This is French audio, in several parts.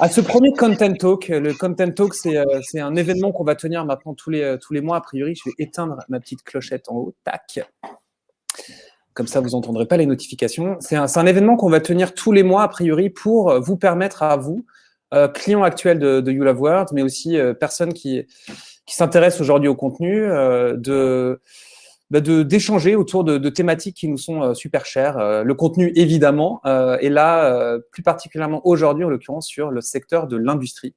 À ce premier Content Talk, le Content Talk, c'est un événement qu'on va tenir maintenant tous les mois. A priori, je vais éteindre ma petite clochette en haut. Tac. Comme ça, vous n'entendrez pas les notifications. C'est un événement qu'on va tenir tous les mois, a priori, pour vous permettre à vous, clients actuels de You Love Words, mais aussi personnes qui s'intéressent aujourd'hui au contenu, d'échanger autour de thématiques qui nous sont super chères. Le contenu, évidemment, et là, plus particulièrement aujourd'hui, en l'occurrence, sur le secteur de l'industrie.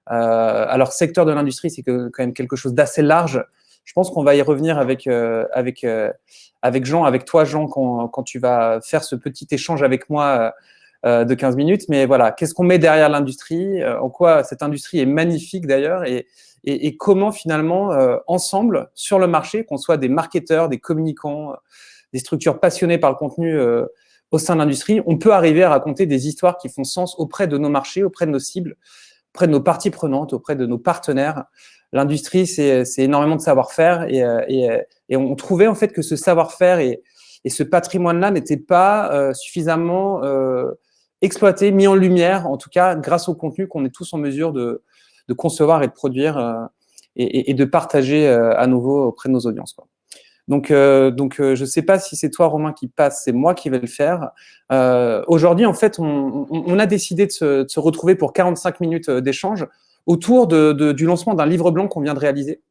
Alors, secteur de l'industrie, c'est quand même quelque chose d'assez large. Je pense qu'on va y revenir avec Jean, avec toi, Jean, quand tu vas faire ce petit échange avec moi de 15 minutes. Mais voilà, qu'est-ce qu'on met derrière l'industrie, en quoi cette industrie est magnifique d'ailleurs, et comment finalement, ensemble, sur le marché, qu'on soit des marketeurs, des communicants, des structures passionnées par le contenu au sein de l'industrie, on peut arriver à raconter des histoires qui font sens auprès de nos marchés, auprès de nos cibles, auprès de nos parties prenantes, auprès de nos partenaires. L'industrie, c'est énormément de savoir-faire et on trouvait en fait que ce savoir-faire et ce patrimoine-là n'était pas suffisamment exploité, mis en lumière, en tout cas grâce au contenu qu'on est tous en mesure de concevoir et de produire et de partager à nouveau auprès de nos audiences, quoi. Donc, je ne sais pas si c'est toi, Romain, qui passe, c'est moi qui vais le faire. Aujourd'hui, en fait, on a décidé de se retrouver pour 45 minutes d'échange autour du lancement d'un livre blanc qu'on vient de réaliser.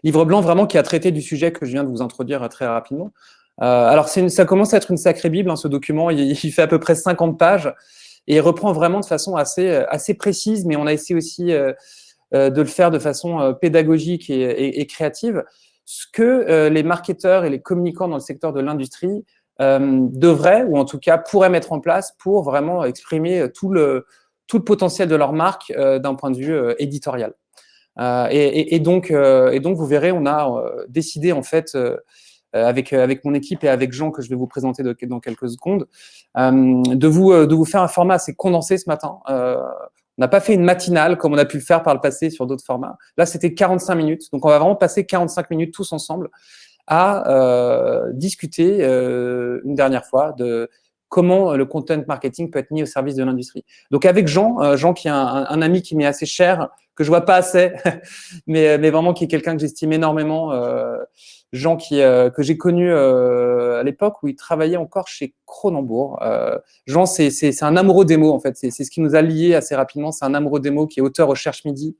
Livre blanc vraiment qui a traité du sujet que je viens de vous introduire très rapidement. Alors, ça commence à être une sacrée bible, hein, ce document. Il fait à peu près 50 pages et il reprend vraiment de façon assez précise, mais on a essayé aussi de le faire de façon pédagogique et créative, ce que les marketeurs et les communicants dans le secteur de l'industrie devraient, ou en tout cas pourraient mettre en place pour vraiment exprimer tout le potentiel de leur marque d'un point de vue éditorial. Et donc, vous verrez, on a décidé en fait avec mon équipe et avec Jean, que je vais vous présenter dans quelques secondes, de vous faire un format assez condensé ce matin. On n'a pas fait une matinale comme on a pu le faire par le passé sur d'autres formats. Là, c'était 45 minutes. Donc, on va vraiment passer 45 minutes tous ensemble à discuter une dernière fois de comment le content marketing peut être mis au service de l'industrie. Donc, avec Jean, Jean qui est un ami qui m'est assez cher, que je vois pas assez, mais vraiment qui est quelqu'un que j'estime énormément. Jean que j'ai connu à l'époque où il travaillait encore chez Cronenbourg. Jean, c'est un amoureux des mots, en fait. C'est ce qui nous a liés assez rapidement. C'est un amoureux des mots qui est auteur au Cherche Midi.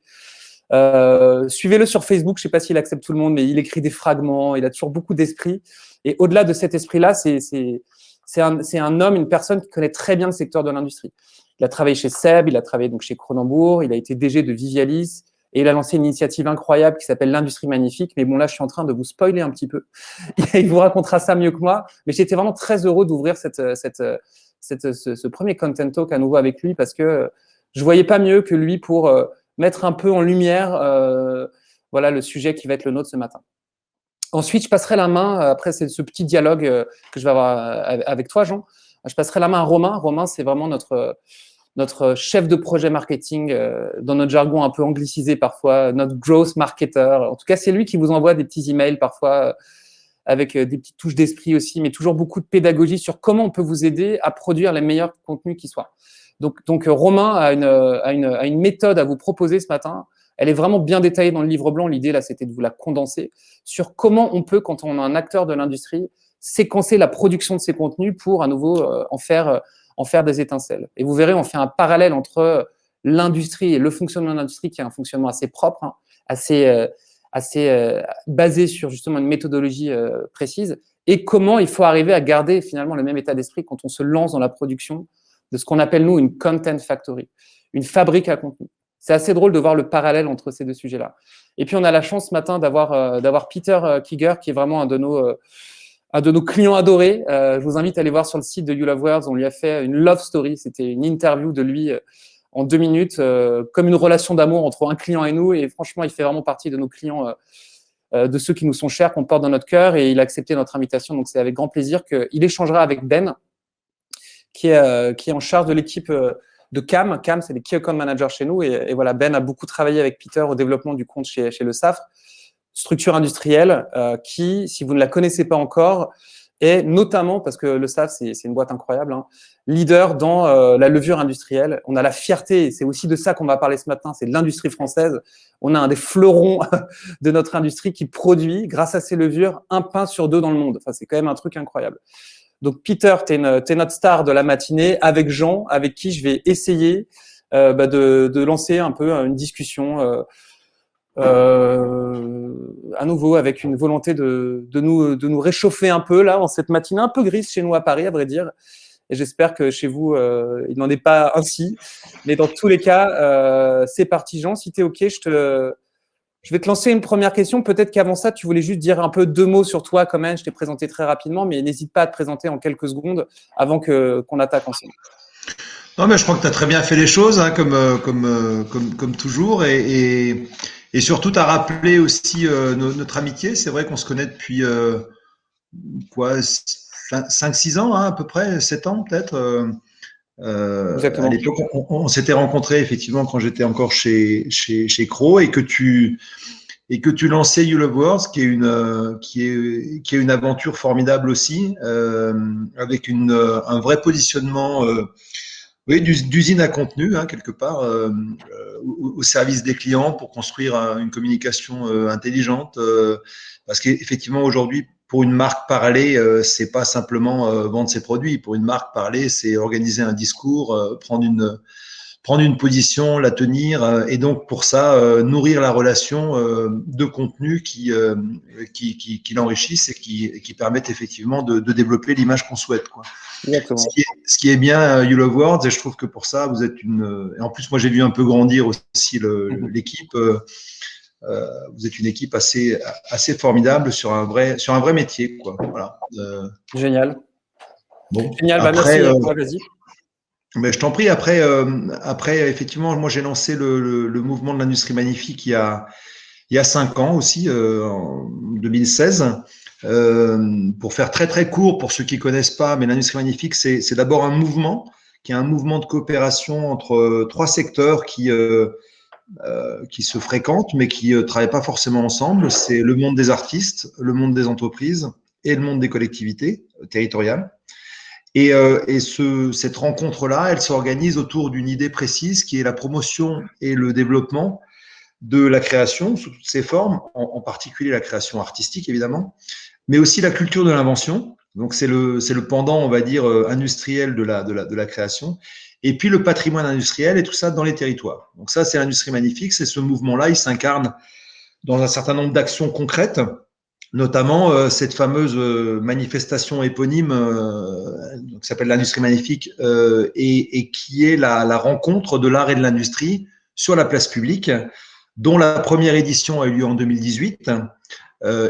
Suivez-le sur Facebook. Je ne sais pas s'il accepte tout le monde, mais il écrit des fragments. Il a toujours beaucoup d'esprit. Et au-delà de cet esprit-là, c'est un homme, une personne qui connaît très bien le secteur de l'industrie. Il a travaillé chez Seb, il a travaillé donc chez Cronenbourg, il a été DG de Vivialis, et il a lancé une initiative incroyable qui s'appelle l'Industrie Magnifique. Mais bon, là, je suis en train de vous spoiler un petit peu. Il vous racontera ça mieux que moi. Mais j'étais vraiment très heureux d'ouvrir ce premier Content Talk à nouveau avec lui, parce que je ne voyais pas mieux que lui pour mettre un peu en lumière voilà, le sujet qui va être le nôtre ce matin. Ensuite, je passerai la main, après c'est ce petit dialogue que je vais avoir avec toi, Jean, je passerai la main à Romain. Romain, c'est vraiment notre chef de projet marketing, dans notre jargon un peu anglicisé parfois, notre growth marketer. En tout cas, c'est lui qui vous envoie des petits emails parfois avec des petites touches d'esprit aussi, mais toujours beaucoup de pédagogie sur comment on peut vous aider à produire les meilleurs contenus qui soient. Donc Romain a une méthode à vous proposer ce matin. Elle est vraiment bien détaillée dans le livre blanc. L'idée, là, c'était de vous la condenser sur comment on peut, quand on est un acteur de l'industrie, séquencer la production de ces contenus pour, à nouveau, en faire des étincelles. Et vous verrez, on fait un parallèle entre l'industrie et le fonctionnement de l'industrie, qui est un fonctionnement assez propre, hein, assez basé sur justement une méthodologie précise, et comment il faut arriver à garder finalement le même état d'esprit quand on se lance dans la production de ce qu'on appelle, nous, une content factory, une fabrique à contenu. C'est assez drôle de voir le parallèle entre ces deux sujets-là. Et puis, on a la chance ce matin d'avoir Peter Kiger, qui est vraiment un de nos clients adorés. Je vous invite à aller voir sur le site de You Love Words. On lui a fait une love story. C'était une interview de lui en 2 minutes, comme une relation d'amour entre un client et nous. Et franchement, il fait vraiment partie de nos clients, de ceux qui nous sont chers, qu'on porte dans notre cœur. Et il a accepté notre invitation. Donc, c'est avec grand plaisir qu'il échangera avec Ben, qui est en charge de l'équipe de CAM. CAM, c'est les Key Account Managers chez nous. Et voilà, Ben a beaucoup travaillé avec Peter au développement du compte chez le SAFR, structure industrielle qui, si vous ne la connaissez pas encore, et notamment, parce que le staff, c'est une boîte incroyable, hein, leader dans la levure industrielle. On a la fierté, c'est aussi de ça qu'on va parler ce matin, c'est de l'industrie française. On a un des fleurons de notre industrie qui produit, grâce à ces levures, un pain sur deux dans le monde. Enfin, c'est quand même un truc incroyable. Donc, Peter, t'es notre star de la matinée, avec Jean, avec qui je vais essayer de lancer un peu une discussion à nouveau avec une volonté de nous réchauffer un peu là en cette matinée un peu grise chez nous à Paris, à vrai dire. Et j'espère que chez vous, il n'en est pas ainsi. Mais dans tous les cas, c'est parti, Jean. Si tu es OK, je vais te lancer une première question. Peut-être qu'avant ça, tu voulais juste dire un peu 2 mots sur toi quand même. Je t'ai présenté très rapidement, mais n'hésite pas à te présenter en quelques secondes avant qu'on attaque ensemble. Non, mais je crois que tu as très bien fait les choses, hein, comme toujours. Et surtout, tu as rappelé aussi notre amitié. C'est vrai qu'on se connaît depuis quoi, 5-6 ans, hein, à peu près, 7 ans peut-être. À Exactement. l'époque, on s'était rencontrés effectivement quand j'étais encore chez Crow et que tu lançais You Love Words, qui est une aventure formidable aussi, avec un vrai positionnement. Oui, d'usine à contenu, hein, quelque part, au service des clients pour construire une communication intelligente. Parce qu'effectivement, aujourd'hui, pour une marque parler, c'est pas simplement vendre ses produits. Pour une marque parler, c'est organiser un discours, prendre une position, la tenir, et donc pour ça, nourrir la relation de contenu qui l'enrichissent et qui permettent effectivement de développer l'image qu'on souhaite, quoi. Exactement. Ce qui est bien, You Love Words, et je trouve que pour ça, vous êtes une. Et en plus, moi, j'ai vu un peu grandir aussi l'équipe. Vous êtes une équipe assez formidable sur un vrai métier, quoi. Voilà. Génial. Bon. Génial. Bah, Après, merci. Vas-y. mais je t'en prie. Après, effectivement, moi, j'ai lancé le mouvement de l'industrie magnifique il y a 5 ans aussi, en 2016. Pour faire très très court, pour ceux qui connaissent pas, mais l'industrie magnifique, c'est d'abord un mouvement qui est un mouvement de coopération entre 3 secteurs qui se fréquentent, mais qui travaillent pas forcément ensemble. C'est le monde des artistes, le monde des entreprises et le monde des collectivités territoriales. Cette rencontre-là, elle s'organise autour d'une idée précise qui est la promotion et le développement de la création sous toutes ses formes, en particulier la création artistique évidemment, mais aussi la culture de l'invention. Donc c'est le pendant, on va dire, industriel de la création. Et puis le patrimoine industriel et tout ça dans les territoires. Donc ça, c'est l'industrie magnifique. C'est ce mouvement-là, il s'incarne dans un certain nombre d'actions concrètes, notamment cette fameuse manifestation éponyme qui s'appelle l'industrie magnifique et qui est la rencontre de l'art et de l'industrie sur la place publique, dont la première édition a eu lieu en 2018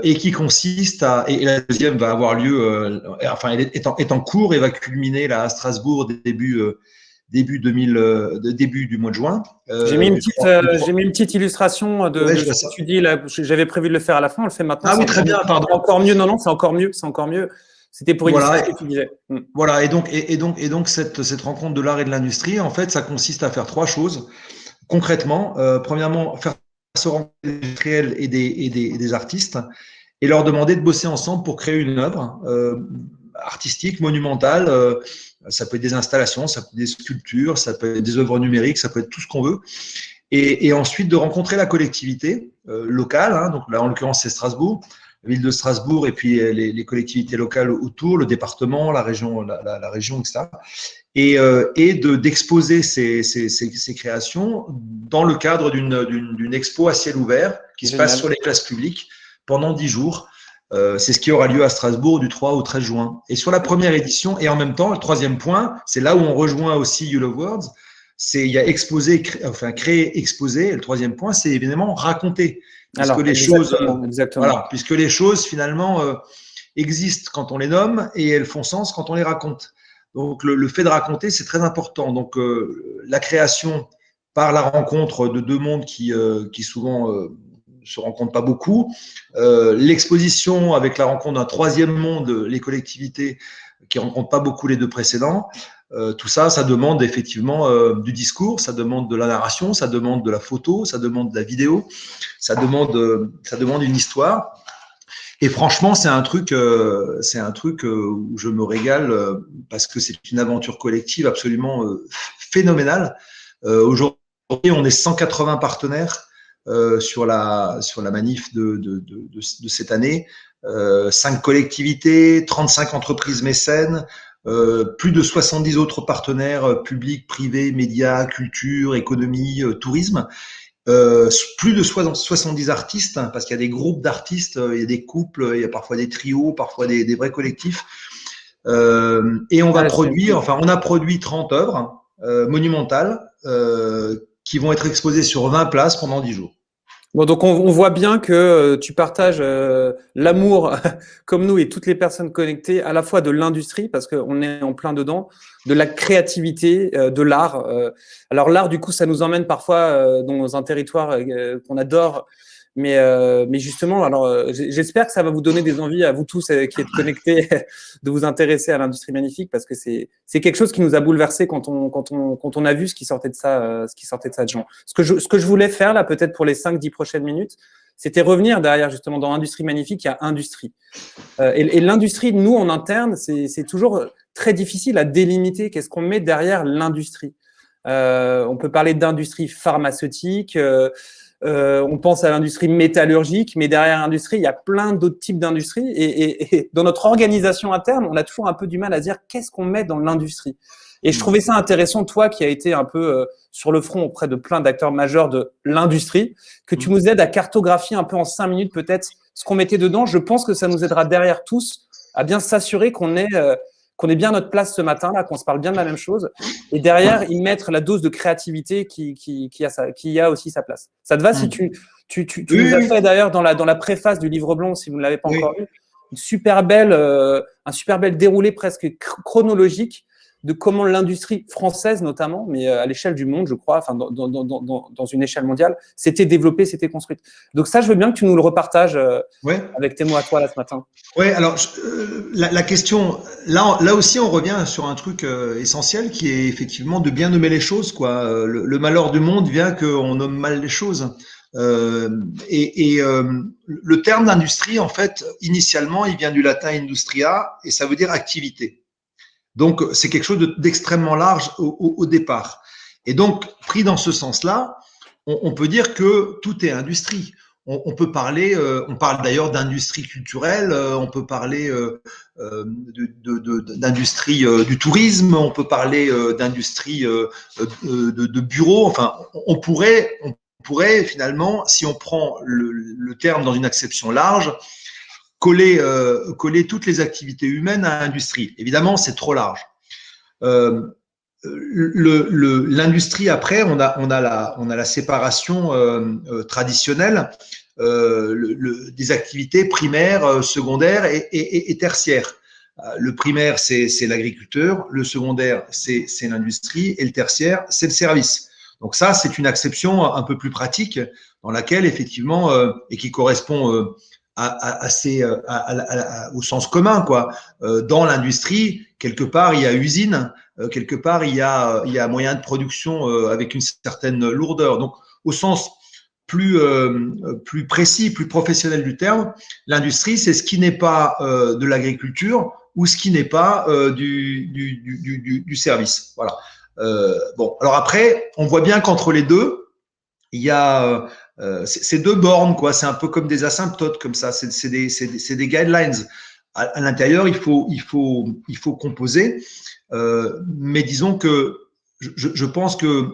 et qui consiste et la deuxième va avoir lieu, enfin elle est en cours et va culminer là à Strasbourg début du mois de juin. J'ai mis une petite illustration de ce que tu dis là. J'avais prévu de le faire à la fin, on le fait maintenant. Ah oui, très bien, pardon. Encore mieux, non, c'est encore mieux, c'est encore mieux. C'était pour illustrer ce que tu disais. Voilà, et donc cette rencontre de l'art et de l'industrie, en fait, ça consiste à faire 3 choses. Concrètement, premièrement, faire se rencontrer des industriels et des artistes et leur demander de bosser ensemble pour créer une œuvre artistique, monumentale. Ça peut être des installations, ça peut être des sculptures, ça peut être des œuvres numériques, ça peut être tout ce qu'on veut. Et ensuite de rencontrer la collectivité locale, hein, donc là en l'occurrence c'est Strasbourg, la ville de Strasbourg et puis les collectivités locales autour, le département, la région, etc. Et d'exposer ces créations dans le cadre d'une expo à ciel ouvert qui se passe sur les places publiques pendant 10 jours. C'est ce qui aura lieu à Strasbourg du 3 au 13 juin. Et sur la première édition, et en même temps, le troisième point, c'est là où on rejoint aussi You Love Words, il y a créer, exposer. Et le troisième point, c'est évidemment raconter. Puisque les choses finalement existent quand on les nomme et elles font sens quand on les raconte. Donc le fait de raconter, c'est très important. Donc la création par la rencontre de 2 mondes qui souvent se rencontrent pas beaucoup, l'exposition avec la rencontre d'un 3e monde, les collectivités qui rencontrent pas beaucoup les 2 précédents. Tout ça, ça demande effectivement du discours, ça demande de la narration, ça demande de la photo, ça demande de la vidéo, ça demande une histoire. Et franchement, c'est un truc où je me régale parce que c'est une aventure collective absolument phénoménale. Aujourd'hui, on est 180 partenaires sur la manif de cette année. 5 collectivités, 35 entreprises mécènes, plus de 70 autres partenaires publics, privés, médias, culture, économie, tourisme. Plus de 70 artistes, hein, parce qu'il y a des groupes d'artistes, il y a des couples, il y a parfois des trios, parfois des vrais collectifs. Et Ouais, on a produit 30 œuvres monumentales qui vont être exposées sur 20 places pendant 10 jours. bon, donc on voit bien que tu partages l'amour, comme nous et toutes les personnes connectées, à la fois de l'industrie, parce qu'on est en plein dedans, de la créativité, de l'art. Alors l'art, du coup, ça nous emmène parfois dans un territoire qu'on adore, mais justement, alors j'espère que ça va vous donner des envies à vous tous qui êtes connectés de vous intéresser à l'industrie magnifique, parce que c'est quelque chose qui nous a bouleversé quand on a vu ce qui sortait de ça, ce qui sortait de ça de gens. Ce que je voulais faire là, peut-être pour les 5-10 prochaines minutes, c'était revenir derrière justement dans Industrie Magnifique, il y a industrie. Et l'industrie, nous en interne, c'est toujours très difficile à délimiter. Qu'est-ce qu'on met derrière l'industrie? On peut parler d'industrie pharmaceutique. On pense à l'industrie métallurgique, mais derrière l'industrie, il y a plein d'autres types d'industries. Et dans notre organisation interne, on a toujours un peu du mal à dire qu'est-ce qu'on met dans l'industrie. Et je trouvais ça intéressant, toi qui as été un peu sur le front auprès de plein d'acteurs majeurs de l'industrie, que tu nous aides à cartographier un peu en 5 minutes peut-être ce qu'on mettait dedans. Je pense que ça nous aidera derrière tous à bien s'assurer qu'on est bien à notre place ce matin-là, qu'on se parle bien de la même chose, et derrière, y mettre la dose de créativité qui a aussi sa place. Ça te va si tu nous as fait d'ailleurs dans la préface du livre blanc, si vous ne l'avez pas encore lu, un super bel déroulé presque chronologique de comment l'industrie française notamment, mais à l'échelle du monde, je crois, enfin dans une échelle mondiale, s'était développée, s'était construite. Donc ça, je veux bien que tu nous le repartages avec tes mots à toi là ce matin. Ouais, alors la question, là aussi, on revient sur un truc essentiel qui est effectivement de bien nommer les choses, quoi. Le malheur du monde vient qu'on nomme mal les choses. Le terme d'industrie, en fait, initialement, il vient du latin industria et ça veut dire activité. Donc, c'est quelque chose d'extrêmement large au départ. Et donc, pris dans ce sens-là, on peut dire que tout est industrie. On peut parler, on parle d'ailleurs d'industrie culturelle, on peut parler d'industrie du tourisme, on peut parler d'industrie de bureaux. Enfin, on pourrait finalement, si on prend le terme dans une acception large, coller toutes les activités humaines à l'industrie. Évidemment, c'est trop large. L'industrie, après, on a la séparation traditionnelle des activités primaires, secondaires et tertiaires. Le primaire, c'est l'agriculteur, le secondaire, c'est l'industrie, et le tertiaire, c'est le service. Donc ça, c'est une acception un peu plus pratique dans laquelle, effectivement, et qui correspond au sens commun, quoi. Dans l'industrie, quelque part, il y a usine, quelque part, il y a moyen de production avec une certaine lourdeur. Donc, au sens plus précis, plus professionnel du terme, l'industrie, c'est ce qui n'est pas de l'agriculture ou ce qui n'est pas du service. Voilà. Bon, alors après, on voit bien qu'entre les deux, il y a c'est deux bornes, quoi. C'est un peu comme des asymptotes, comme ça. C'est des guidelines. À l'intérieur, il faut composer. Mais disons que je pense que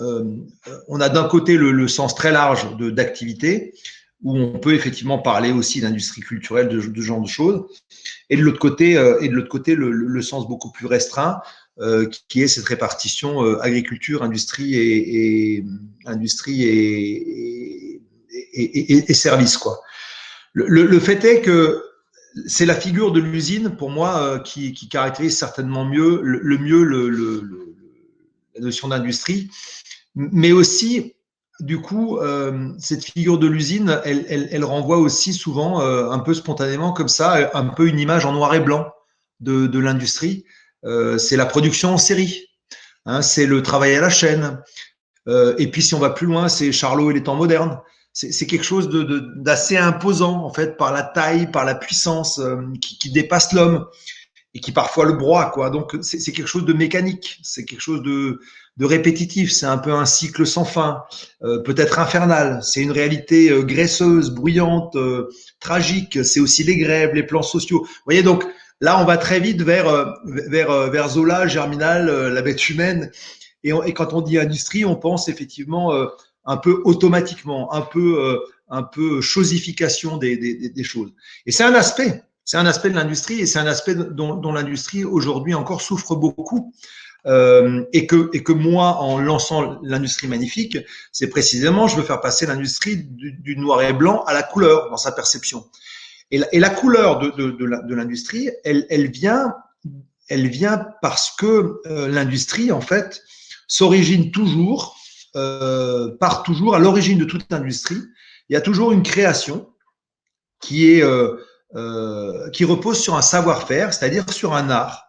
on a d'un côté le sens très large d'activité, où on peut effectivement parler aussi d'industrie culturelle, de ce genre de choses, et de l'autre côté, le sens beaucoup plus restreint, qui est cette répartition agriculture, industrie et services, quoi. Le fait est que c'est la figure de l'usine, pour moi, qui caractérise certainement la notion d'industrie, mais aussi, du coup, cette figure de l'usine, elle renvoie aussi souvent, un peu spontanément comme ça, un peu une image en noir et blanc de l'industrie. C'est la production en série, hein, c'est le travail à la chaîne. Et puis, si on va plus loin, c'est Charlot et les temps modernes. c'est quelque chose d'assez imposant en fait par la taille, par la puissance qui dépasse l'homme et qui parfois le broie, quoi. Donc c'est quelque chose de mécanique, c'est quelque chose de répétitif, c'est un peu un cycle sans fin, peut-être infernal. C'est une réalité graisseuse, bruyante, tragique. C'est aussi les grèves, les plans sociaux. Vous voyez, donc là on va très vite vers Zola, Germinal, la bête humaine. Et quand on dit industrie, on pense effectivement un peu automatiquement, un peu chosification des choses. Et c'est un aspect. C'est un aspect de l'industrie et c'est un aspect dont l'industrie aujourd'hui encore souffre beaucoup. Et que moi, en lançant l'industrie magnifique, c'est précisément, je veux faire passer l'industrie du noir et blanc à la couleur dans sa perception. Et la couleur de l'industrie, elle vient parce que l'industrie, en fait, s'origine toujours, part toujours à l'origine de toute industrie. Il y a toujours une création qui repose sur un savoir-faire, c'est-à-dire sur un art,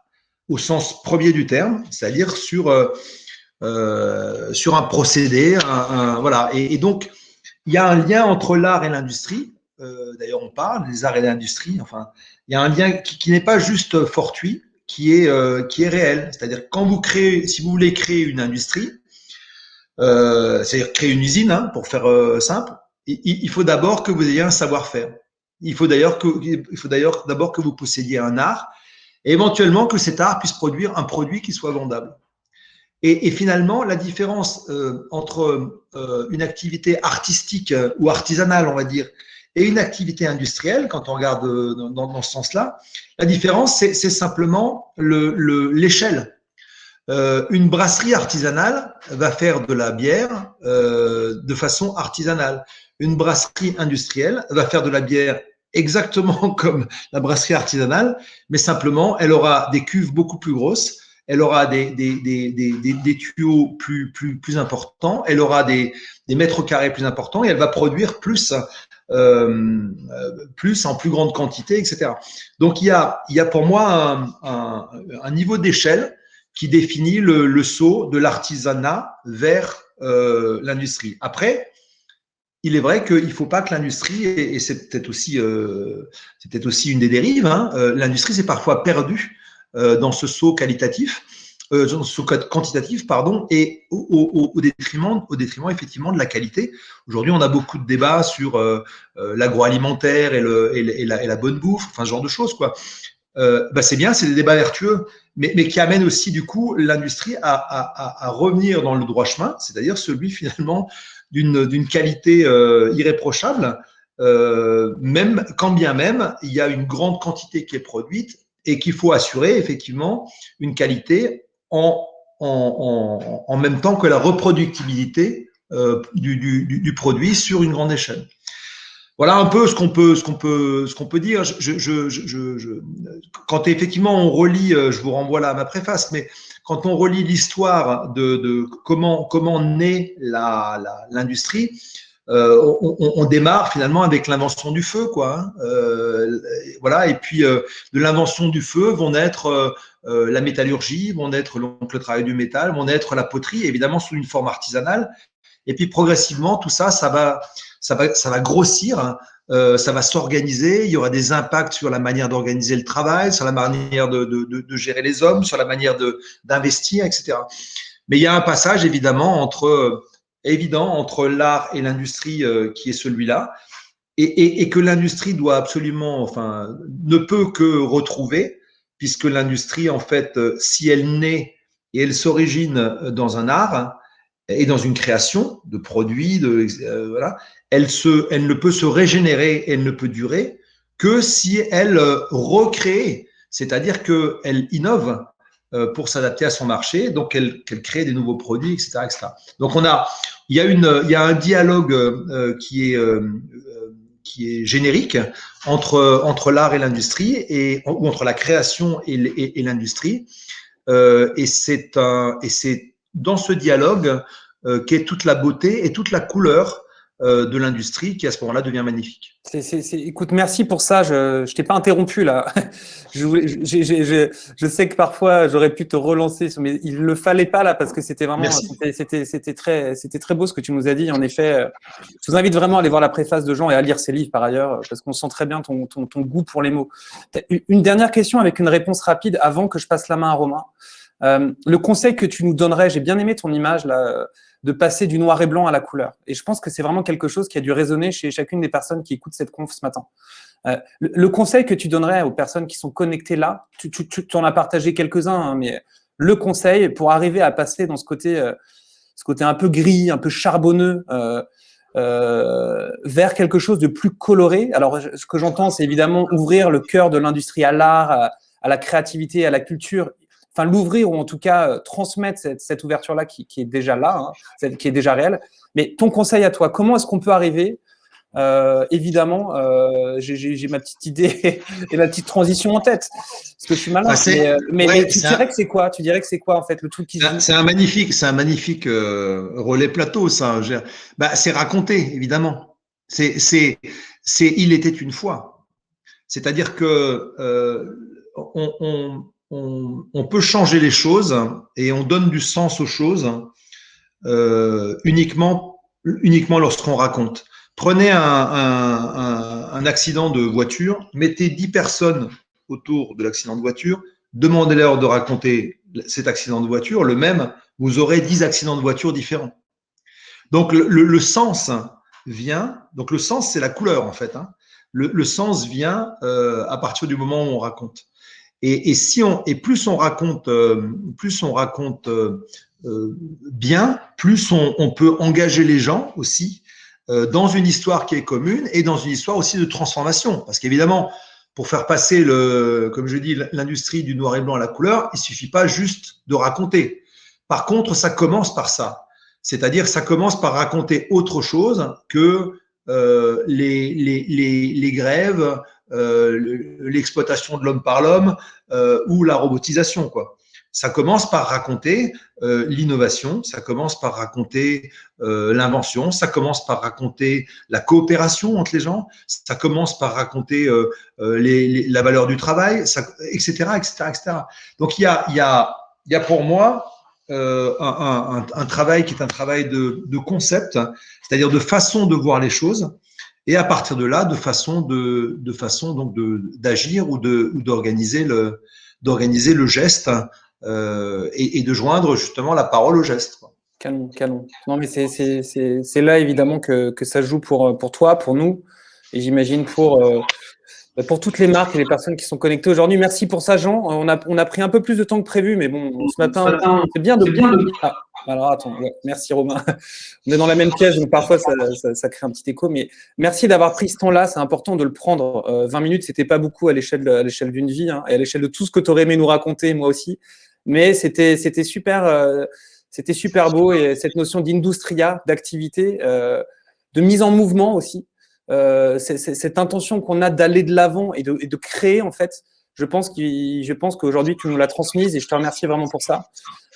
au sens premier du terme, c'est-à-dire sur un procédé, voilà. Et donc, il y a un lien entre l'art et l'industrie. D'ailleurs, on parle des arts et l'industrie. Enfin, il y a un lien qui n'est pas juste fortuit, qui est réel. C'est-à-dire, quand vous créez, si vous voulez créer une industrie, c'est-à-dire créer une usine, hein, pour faire simple, il faut d'abord que vous ayez un savoir-faire. Il faut d'ailleurs d'abord que vous possédiez un art et éventuellement que cet art puisse produire un produit qui soit vendable. Et finalement, la différence entre une activité artistique ou artisanale, on va dire, et une activité industrielle, quand on regarde dans ce sens-là, la différence, c'est simplement l'échelle. Une brasserie artisanale va faire de la bière de façon artisanale. Une brasserie industrielle va faire de la bière exactement comme la brasserie artisanale, mais simplement, elle aura des cuves beaucoup plus grosses, elle aura des tuyaux plus importants, elle aura des mètres carrés plus importants et elle va produire plus en plus grande quantité, etc. Donc, il y a pour moi un niveau d'échelle qui définit le saut de l'artisanat vers l'industrie. Après, il est vrai qu'il ne faut pas que l'industrie, et c'est peut-être aussi une des dérives, hein, l'industrie s'est parfois perdue dans ce saut qualitatif, dans ce saut quantitatif, pardon, et au détriment effectivement de la qualité. Aujourd'hui, on a beaucoup de débats sur l'agroalimentaire et la bonne bouffe, enfin ce genre de choses, quoi. C'est bien, c'est des débats vertueux, mais qui amènent aussi du coup l'industrie à revenir dans le droit chemin, c'est-à-dire celui finalement d'une qualité irréprochable, même quand bien même il y a une grande quantité qui est produite et qu'il faut assurer effectivement une qualité en même temps que la reproductibilité du produit sur une grande échelle. Voilà un peu ce qu'on peut dire. Quand effectivement on relit, je vous renvoie là à ma préface, mais quand on relit l'histoire de comment naît l'industrie, on démarre finalement avec l'invention du feu, quoi. Voilà, et puis de l'invention du feu vont naître la métallurgie, vont naître donc le travail du métal, vont naître la poterie, évidemment sous une forme artisanale. Et puis progressivement, tout ça, ça va grossir, hein, ça va s'organiser. Il y aura des impacts sur la manière d'organiser le travail, sur la manière de gérer les hommes, sur la manière d'investir, etc. Mais il y a un passage évidemment entre l'art et l'industrie qui est celui-là, et que l'industrie doit absolument, enfin, ne peut que retrouver, puisque l'industrie, en fait, si elle naît et elle s'origine dans un art, et dans une création de produits, voilà, elle ne peut se régénérer, elle ne peut durer que si elle recrée, c'est-à-dire qu'elle innove pour s'adapter à son marché, donc qu'elle crée des nouveaux produits, etc., etc. Donc il y a un dialogue qui est générique entre l'art et l'industrie, ou entre la création et l'industrie, et c'est dans ce dialogue qu'est toute la beauté et toute la couleur de l'industrie qui, à ce moment-là, devient magnifique. Écoute, merci pour ça. Je t'ai pas interrompu là. Je sais que parfois j'aurais pu te relancer, mais il le fallait pas là parce que c'était vraiment, c'était très beau ce que tu nous as dit. En effet, je vous invite vraiment à aller voir la préface de Jean et à lire ses livres par ailleurs parce qu'on sent très bien ton goût pour les mots. Une dernière question avec une réponse rapide avant que je passe la main à Romain. Le conseil que tu nous donnerais, j'ai bien aimé ton image là, de passer du noir et blanc à la couleur. Et je pense que c'est vraiment quelque chose qui a dû résonner chez chacune des personnes qui écoutent cette conf ce matin. Le conseil que tu donnerais aux personnes qui sont connectées là, tu en as partagé quelques-uns, hein, mais le conseil pour arriver à passer dans ce côté un peu gris, un peu charbonneux, vers quelque chose de plus coloré. Alors, ce que j'entends, c'est évidemment ouvrir le cœur de l'industrie à l'art, à la créativité, à la culture. Enfin, l'ouvrir ou en tout cas transmettre cette ouverture-là qui est déjà là, hein, qui est déjà réelle. Mais ton conseil à toi, comment est-ce qu'on peut arriver évidemment, j'ai ma petite idée et ma petite transition en tête. Parce que je suis malin. Mais tu dirais que c'est quoi? Tu dirais que c'est quoi en fait le truc qui se joue? C'est un magnifique relais plateau, ça. C'est raconter, évidemment. Il était une fois. C'est-à-dire que on peut changer les choses et on donne du sens aux choses uniquement lorsqu'on raconte. Prenez un accident de voiture, mettez 10 personnes autour de l'accident de voiture, demandez-leur de raconter cet accident de voiture, le même, vous aurez 10 accidents de voiture différents. Donc le sens vient, donc le sens c'est la couleur en fait, hein. Le sens vient à partir du moment où on raconte. Et plus on raconte bien, plus on peut engager les gens aussi dans une histoire qui est commune et dans une histoire aussi de transformation. Parce qu'évidemment, pour faire passer comme je dis, l'industrie du noir et blanc à la couleur, il suffit pas juste de raconter. Par contre, ça commence par ça. C'est-à-dire, ça commence par raconter autre chose que les grèves, l'exploitation de l'homme par l'homme ou la robotisation, quoi. Ça commence par raconter l'innovation, ça commence par raconter l'invention, ça commence par raconter la coopération entre les gens, ça commence par raconter la valeur du travail, etc., etc., etc. Donc il y a pour moi un travail qui est un travail de concept, c'est-à-dire de façon de voir les choses, et à partir de là, de façon donc d'agir ou d'organiser le geste et de joindre justement la parole au geste, quoi. Canon, canon. Non, mais c'est là évidemment que ça joue pour toi, pour nous, et j'imagine pour toutes les marques et les personnes qui sont connectées aujourd'hui. Merci pour ça, Jean. On a pris un peu plus de temps que prévu, mais bon, ce matin, c'est bien de. Ah, alors attends, ouais, merci Romain. On est dans la même pièce, donc parfois ça crée un petit écho. Mais merci d'avoir pris ce temps-là. C'est important de le prendre. 20 minutes, c'était pas beaucoup à l'échelle d'une vie, hein, et à l'échelle de tout ce que tu aurais aimé nous raconter, moi aussi. Mais c'était super beau, et cette notion d'industria, d'activité, de mise en mouvement aussi. Cette intention qu'on a d'aller de l'avant et de créer, en fait, je pense qu'aujourd'hui, tu nous l'as transmise et je te remercie vraiment pour ça.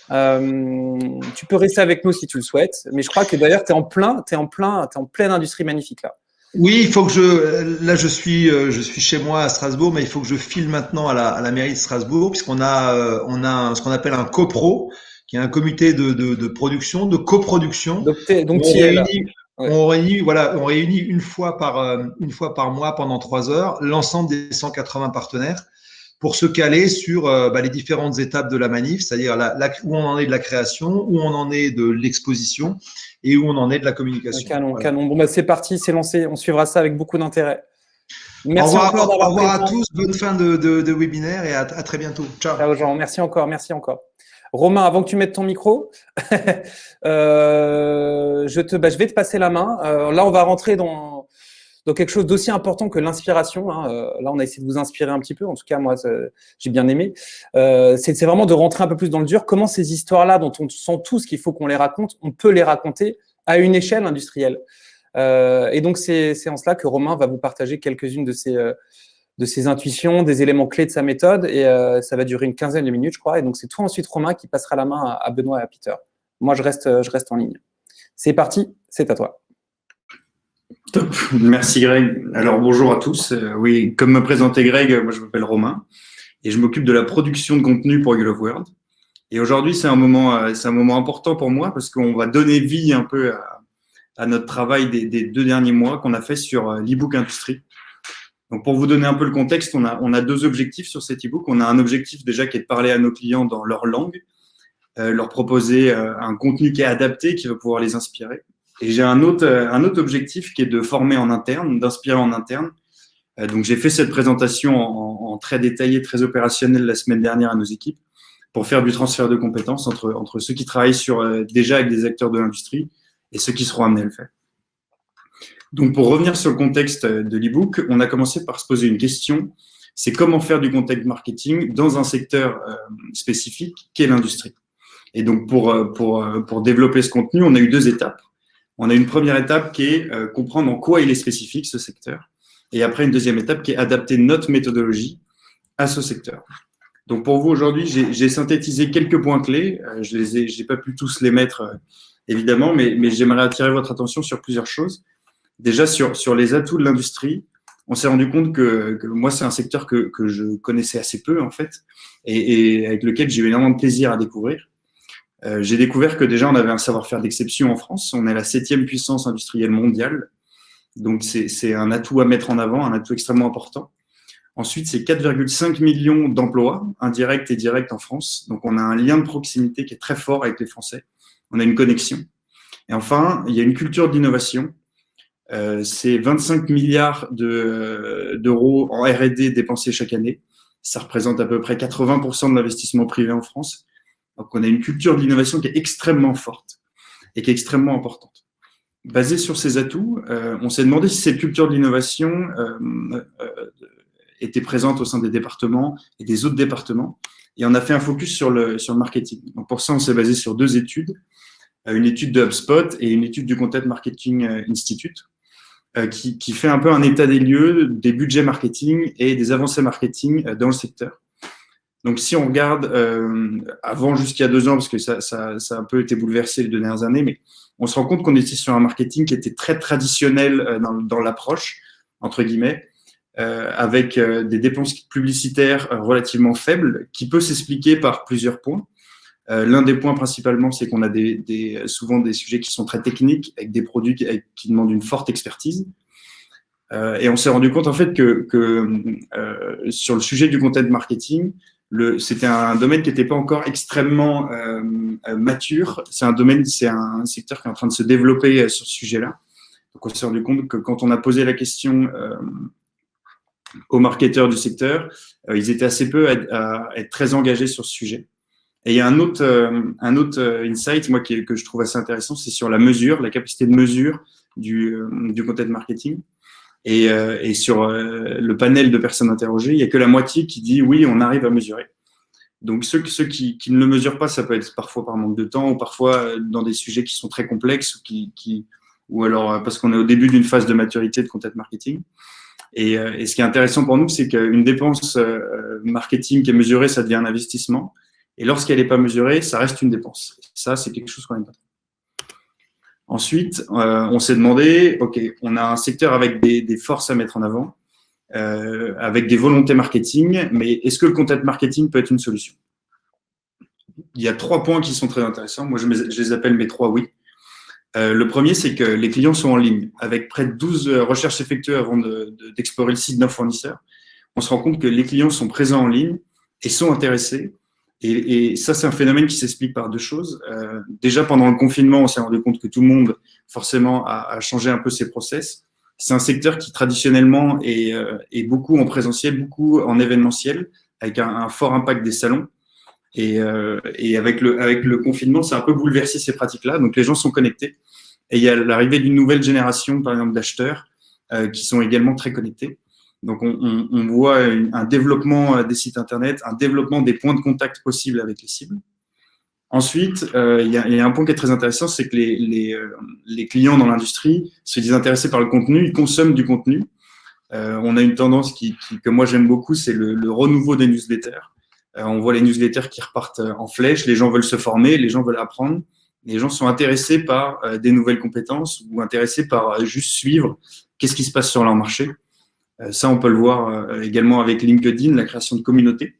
Tu peux rester avec nous si tu le souhaites, mais je crois que d'ailleurs, t'es en pleine industrie magnifique là. Oui, il faut que je suis chez moi à Strasbourg, mais il faut que je file maintenant à la mairie de Strasbourg, puisqu'on a, ce qu'on appelle un copro, qui est un comité de production, de coproduction. Donc tu y es là. Ouais. On réunit une fois par mois pendant 3 heures l'ensemble des 180 partenaires pour se caler sur les différentes étapes de la manif, c'est-à-dire où on en est de la création, où on en est de l'exposition et où on en est de la communication. Canon, voilà. Canon. Bon, c'est parti, c'est lancé. On suivra ça avec beaucoup d'intérêt. Merci encore d'avoir Au revoir à tous, bonne fin de webinaire et à très bientôt. Ciao. Ciao Jean, merci encore. Romain, avant que tu mettes ton micro, je vais te passer la main. Là, on va rentrer dans quelque chose d'aussi important que l'inspiration. Hein. Là, on a essayé de vous inspirer un petit peu. En tout cas, moi, j'ai bien aimé. C'est vraiment de rentrer un peu plus dans le dur. Comment ces histoires-là, dont on sent tous qu'il faut qu'on les raconte, on peut les raconter à une échelle industrielle. Et donc, c'est en cela que Romain va vous partager quelques-unes de ses intuitions, des éléments clés de sa méthode, et ça va durer une quinzaine de minutes, je crois. Et donc, c'est toi ensuite, Romain, qui passera la main à Benoît et à Peter. Moi, je reste en ligne. C'est parti, c'est à toi. Top. Merci Greg. Alors bonjour à tous. Oui, comme me présentait Greg, moi je m'appelle Romain et je m'occupe de la production de contenu pour You Love World. Et aujourd'hui c'est un moment important pour moi parce qu'on va donner vie un peu à notre travail des 2 derniers mois qu'on a fait sur l'e-book industrie. Donc pour vous donner un peu le contexte, on a 2 objectifs sur cet e-book. On a un objectif déjà qui est de parler à nos clients dans leur langue, leur proposer un contenu qui est adapté, qui va pouvoir les inspirer. Et j'ai un autre objectif qui est de former en interne, d'inspirer en interne. Donc, j'ai fait cette présentation en très détaillé, très opérationnel la semaine dernière à nos équipes pour faire du transfert de compétences entre ceux qui travaillent déjà avec des acteurs de l'industrie et ceux qui seront amenés à le faire. Donc, pour revenir sur le contexte de l'e-book, on a commencé par se poser une question. C'est comment faire du content marketing dans un secteur spécifique qu'est l'industrie. Et donc, pour développer ce contenu, on a eu 2 étapes. On a une première étape qui est comprendre en quoi il est spécifique, ce secteur. Et après, une deuxième étape qui est adapter notre méthodologie à ce secteur. Donc, pour vous, aujourd'hui, j'ai synthétisé quelques points clés. Je n'ai pas pu tous les mettre, évidemment, mais j'aimerais attirer votre attention sur plusieurs choses. Déjà, sur les atouts de l'industrie, on s'est rendu compte que moi, c'est un secteur que je connaissais assez peu, en fait, et avec lequel j'ai eu énormément de plaisir à découvrir. J'ai découvert que déjà, on avait un savoir-faire d'exception en France. On est la 7e puissance industrielle mondiale. Donc, c'est un atout à mettre en avant, un atout extrêmement important. Ensuite, c'est 4,5 millions d'emplois, indirects et directs en France. Donc, on a un lien de proximité qui est très fort avec les Français. On a une connexion. Et enfin, il y a une culture d'innovation. C'est 25 milliards d'euros en R&D dépensés chaque année. Ça représente à peu près 80% de l'investissement privé en France. Donc, on a une culture d'innovation qui est extrêmement forte et qui est extrêmement importante. Basée sur ces atouts, on s'est demandé si cette culture de l'innovation était présente au sein des départements et des autres départements. Et on a fait un focus sur le marketing. Donc, pour ça, on s'est basé sur 2 études, une étude de HubSpot et une étude du Content Marketing Institute, qui fait un peu un état des lieux des budgets marketing et des avancées marketing dans le secteur. Donc, si on regarde avant jusqu'il y a 2 ans, parce que ça a un peu été bouleversé les 2 dernières années, mais on se rend compte qu'on était sur un marketing qui était très traditionnel dans l'approche, entre guillemets, avec des dépenses publicitaires relativement faibles, qui peut s'expliquer par plusieurs points. L'un des points principalement, c'est qu'on a souvent des sujets qui sont très techniques, avec des produits qui demandent une forte expertise. Et on s'est rendu compte en fait que sur le sujet du content marketing, c'était un domaine qui n'était pas encore extrêmement mature. C'est un secteur qui est en train de se développer sur ce sujet-là. Donc, on s'est rendu compte que quand on a posé la question aux marketeurs du secteur, ils étaient assez peu à être très engagés sur ce sujet. Et il y a un autre insight, moi, que je trouve assez intéressant, c'est sur la mesure, la capacité de mesure du content marketing. Et sur le panel de personnes interrogées, il n'y a que la moitié qui dit oui, on arrive à mesurer. Donc, ceux qui ne le mesurent pas, ça peut être parfois par manque de temps ou parfois dans des sujets qui sont très complexes ou alors parce qu'on est au début d'une phase de maturité de content marketing. Et ce qui est intéressant pour nous, c'est qu'une dépense marketing qui est mesurée, ça devient un investissement. Et lorsqu'elle n'est pas mesurée, ça reste une dépense. Ça, c'est quelque chose qu'on n'aime pas. Ensuite, on s'est demandé, OK, on a un secteur avec des forces à mettre en avant, avec des volontés marketing, mais est-ce que le content marketing peut être une solution? Il y a 3 points qui sont très intéressants. Moi, je les appelle mes 3 oui. Le premier, c'est que les clients sont en ligne. Avec près de 12 recherches effectuées avant d'explorer le site d'un fournisseur, on se rend compte que les clients sont présents en ligne et sont intéressés. Et ça, c'est un phénomène qui s'explique par 2 choses. Déjà, pendant le confinement, on s'est rendu compte que tout le monde, forcément, a changé un peu ses process. C'est un secteur qui, traditionnellement, est beaucoup en présentiel, beaucoup en événementiel, avec un fort impact des salons. Et avec le confinement, ça a un peu bouleversé ces pratiques-là. Donc, les gens sont connectés. Et il y a l'arrivée d'une nouvelle génération, par exemple, d'acheteurs qui sont également très connectés. Donc, on voit un développement des sites Internet, un développement des points de contact possibles avec les cibles. Ensuite, il y a un point qui est très intéressant, c'est que les clients dans l'industrie se disent intéressés par le contenu, ils consomment du contenu. On a une tendance que moi j'aime beaucoup, c'est le renouveau des newsletters. On voit les newsletters qui repartent en flèche, les gens veulent se former, les gens veulent apprendre. Les gens sont intéressés par des nouvelles compétences ou intéressés par juste suivre qu'est-ce qui se passe sur leur marché. Ça, on peut le voir également avec LinkedIn, la création de communautés.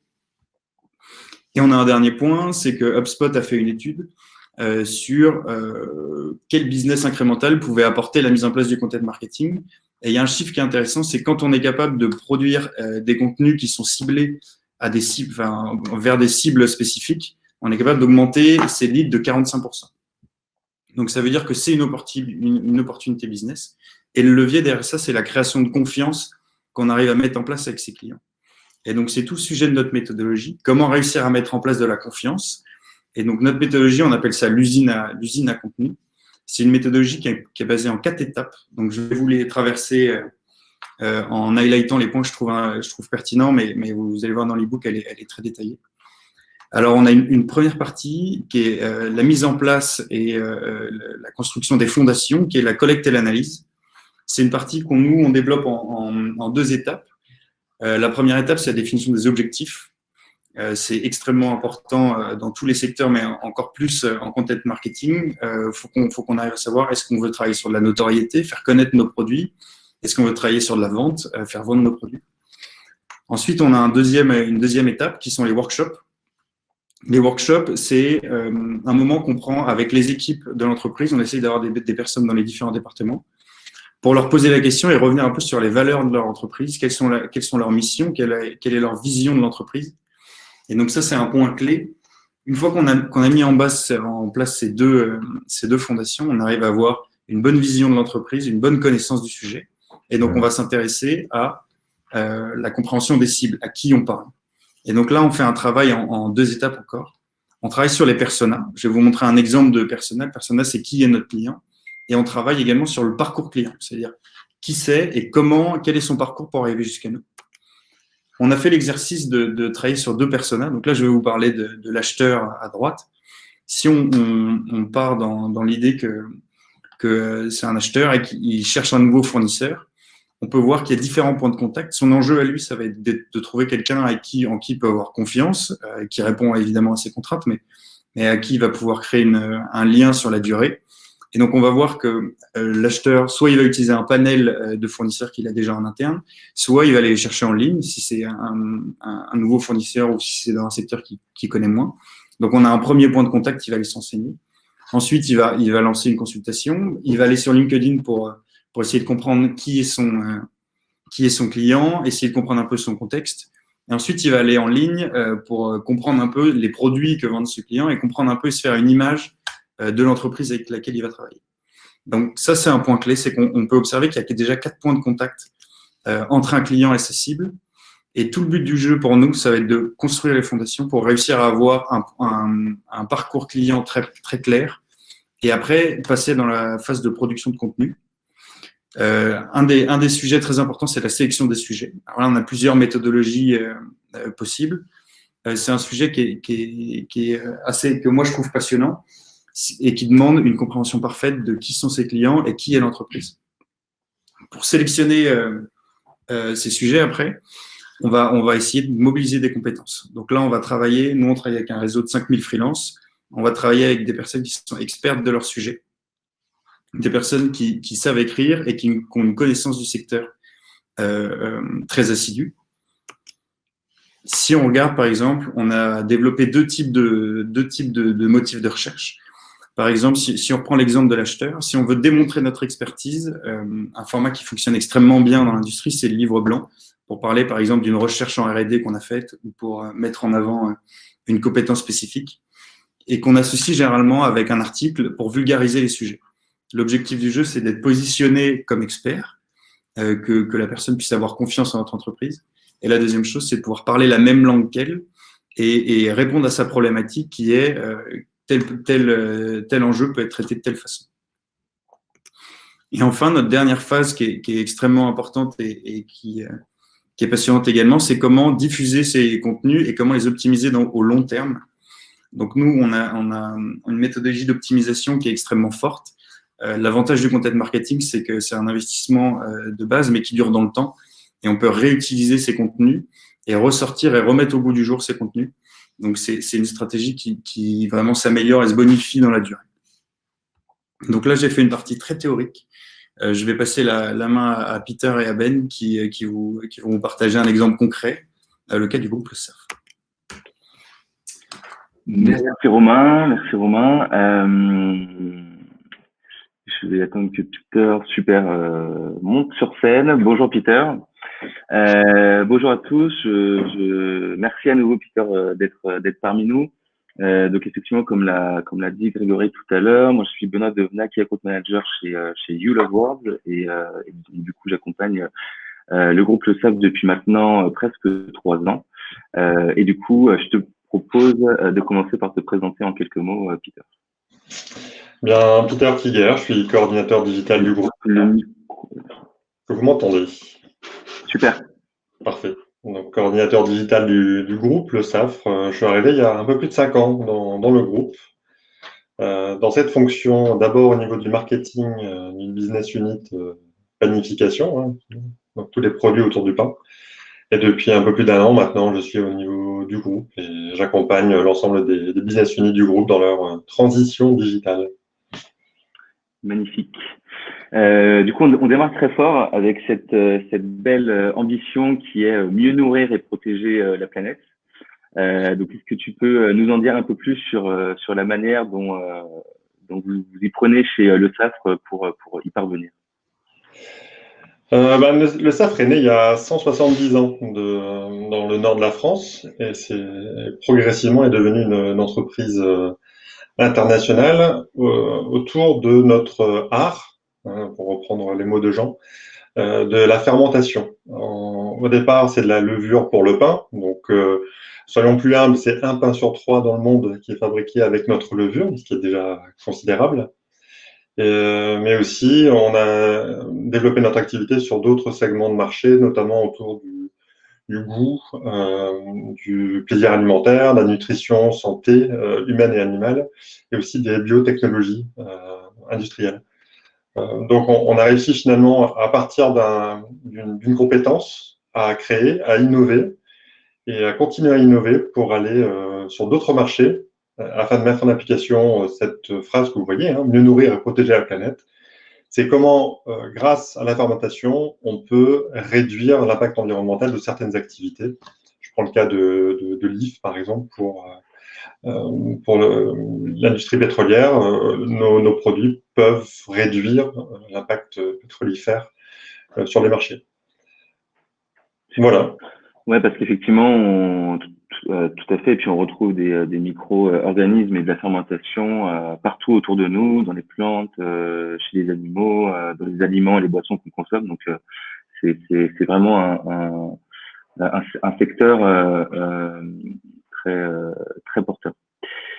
Et on a un dernier point, c'est que HubSpot a fait une étude sur quel business incrémental pouvait apporter la mise en place du content marketing. Et il y a un chiffre qui est intéressant, c'est quand on est capable de produire des contenus qui sont ciblés à des cibles, enfin, vers des cibles spécifiques, on est capable d'augmenter ses leads de 45%. Donc, ça veut dire que c'est une opportunité business. Et le levier derrière ça, c'est la création de confiance qu'on arrive à mettre en place avec ses clients. Et donc, c'est tout le sujet de notre méthodologie. Comment réussir à mettre en place de la confiance. Et donc, notre méthodologie, on appelle ça l'usine à contenu. C'est une méthodologie qui est basée en 4 étapes. Donc, je vais vous les traverser en highlightant les points que je trouve pertinents, mais vous allez voir dans l'e-book, elle est très détaillée. Alors, on a une première partie qui est la mise en place et la construction des fondations, qui est la collecte et l'analyse. C'est une partie qu'on développe en 2 étapes. La première étape, c'est la définition des objectifs. C'est extrêmement important dans tous les secteurs, mais encore plus en content marketing. Faut qu'on arrive à savoir, est-ce qu'on veut travailler sur de la notoriété, faire connaître nos produits? Est-ce qu'on veut travailler sur de la vente, faire vendre nos produits? Ensuite, on a une deuxième étape qui sont les workshops. Les workshops, c'est un moment qu'on prend avec les équipes de l'entreprise. On essaye d'avoir des personnes dans les différents départements pour leur poser la question et revenir un peu sur les valeurs de leur entreprise, quelles sont leurs missions, quelle est leur vision de l'entreprise. Et donc ça, c'est un point clé. Une fois qu'on a mis en place ces deux fondations, on arrive à avoir une bonne vision de l'entreprise, une bonne connaissance du sujet. Et donc, on va s'intéresser à la compréhension des cibles, à qui on parle. Et donc là, on fait un travail en 2 étapes encore. On travaille sur les personas. Je vais vous montrer un exemple de persona. Le persona, c'est qui est notre client. Et on travaille également sur le parcours client, c'est-à-dire qui c'est et quel est son parcours pour arriver jusqu'à nous. On a fait l'exercice de travailler sur 2 personas. Donc là, je vais vous parler de l'acheteur à droite. Si on part dans l'idée que c'est un acheteur et qu'il cherche un nouveau fournisseur, on peut voir qu'il y a différents points de contact. Son enjeu à lui, ça va être de trouver quelqu'un en qui il peut avoir confiance, qui répond évidemment à ses contraintes, mais à qui il va pouvoir créer un lien sur la durée. Et donc, on va voir que l'acheteur, soit il va utiliser un panel de fournisseurs qu'il a déjà en interne, soit il va aller les chercher en ligne, si c'est un nouveau fournisseur ou si c'est dans un secteur qu'il connaît moins. Donc, on a un premier point de contact qui va aller s'enseigner. Ensuite, il va lancer une consultation. Il va aller sur LinkedIn pour essayer de comprendre qui est son client, essayer de comprendre un peu son contexte. Et ensuite, il va aller en ligne pour comprendre un peu les produits que vend ce client et comprendre un peu et se faire une image de l'entreprise avec laquelle il va travailler. Donc ça, c'est un point clé, c'est qu'on peut observer qu'il y a déjà 4 points de contact entre un client et sa cible. Et tout le but du jeu pour nous, ça va être de construire les fondations pour réussir à avoir un parcours client très, très clair et après passer dans la phase de production de contenu. Un des sujets très importants, c'est la sélection des sujets. Alors là, on a plusieurs méthodologies possibles. C'est un sujet que moi je trouve passionnant et qui demande une compréhension parfaite de qui sont ses clients et qui est l'entreprise. Pour sélectionner ces sujets après, on va essayer de mobiliser des compétences. Donc là, on travaille avec un réseau de 5000 freelances. On va travailler avec des personnes qui sont expertes de leur sujet, des personnes qui savent écrire et qui ont une connaissance du secteur très assidue. Si on regarde, par exemple, on a développé deux types de motifs de recherche. Par exemple, si on reprend l'exemple de l'acheteur, si on veut démontrer notre expertise, un format qui fonctionne extrêmement bien dans l'industrie, c'est le livre blanc, pour parler, par exemple, d'une recherche en R&D qu'on a faite ou pour mettre en avant une compétence spécifique et qu'on associe généralement avec un article pour vulgariser les sujets. L'objectif du jeu, c'est d'être positionné comme expert, que la personne puisse avoir confiance en notre entreprise. Et la deuxième chose, c'est de pouvoir parler la même langue qu'elle et répondre à sa problématique qui est tel enjeu peut être traité de telle façon. Et enfin, notre dernière phase qui est extrêmement importante et qui est passionnante également, c'est comment diffuser ces contenus et comment les optimiser au long terme. Donc nous, on a une méthodologie d'optimisation qui est extrêmement forte. L'avantage du content marketing, c'est que c'est un investissement de base, mais qui dure dans le temps. Et on peut réutiliser ces contenus et ressortir et remettre au goût du jour ces contenus. Donc, c'est une stratégie qui vraiment s'améliore et se bonifie dans la durée. Donc là, j'ai fait une partie très théorique. Je vais passer la main à Peter et à Ben qui vont vous partager un exemple concret, le cas du groupe Le SAF. Merci Romain, merci Romain. Je vais attendre que Peter monte sur scène. Bonjour Peter. Bonjour à tous. Merci à nouveau Peter d'être parmi nous. Donc effectivement, comme l'a dit Grégory tout à l'heure, moi je suis Benoît Devenat, qui est account manager chez You Love World et du coup j'accompagne le groupe Le SAF depuis maintenant presque 3 ans. Et du coup, je te propose de commencer par te présenter en quelques mots, Peter. Bien, Peter Kiger, je suis coordinateur digital du groupe. Que vous m'entendez? Super. Parfait. Donc, coordinateur digital du groupe, le SAF. Je suis arrivé il y a un peu plus de 5 ans dans le groupe. Dans cette fonction, d'abord au niveau du marketing, du business unit, panification, hein, donc tous les produits autour du pain. Et depuis un peu plus d'1 an maintenant, je suis au niveau du groupe et j'accompagne l'ensemble des business units du groupe dans leur transition digitale. Magnifique. Du coup, on démarre très fort avec cette belle ambition qui est mieux nourrir et protéger la planète. Donc, est-ce que tu peux nous en dire un peu plus sur la manière dont vous y prenez chez le SAF pour y parvenir? Le SAF est né il y a 170 ans dans le nord de la France et progressivement est devenu une entreprise internationale autour de notre art, hein, pour reprendre les mots de Jean, de la fermentation. Au départ, c'est de la levure pour le pain, donc soyons plus humbles, c'est 1 pain sur 3 dans le monde qui est fabriqué avec notre levure, ce qui est déjà considérable. Mais aussi, on a développé notre activité sur d'autres segments de marché, notamment autour du goût, du plaisir alimentaire, de la nutrition, santé humaine et animale, et aussi des biotechnologies industrielles. Donc, on a réussi finalement, à partir d'une compétence, à créer, à innover, et à continuer à innover pour aller sur d'autres marchés, afin de mettre en application cette phrase que vous voyez, hein, mieux nourrir et protéger la planète. C'est comment, grâce à la fermentation, on peut réduire l'impact environnemental de certaines activités. Je prends le cas de l'IF, par exemple, pour l'industrie pétrolière. Nos produits peuvent réduire l'impact pétrolifère sur les marchés. Voilà. Ouais, parce qu'effectivement, tout à fait. Et puis on retrouve des micro-organismes et de la fermentation partout autour de nous, dans les plantes, chez les animaux, dans les aliments et les boissons qu'on consomme. Donc c'est vraiment un secteur très porteur.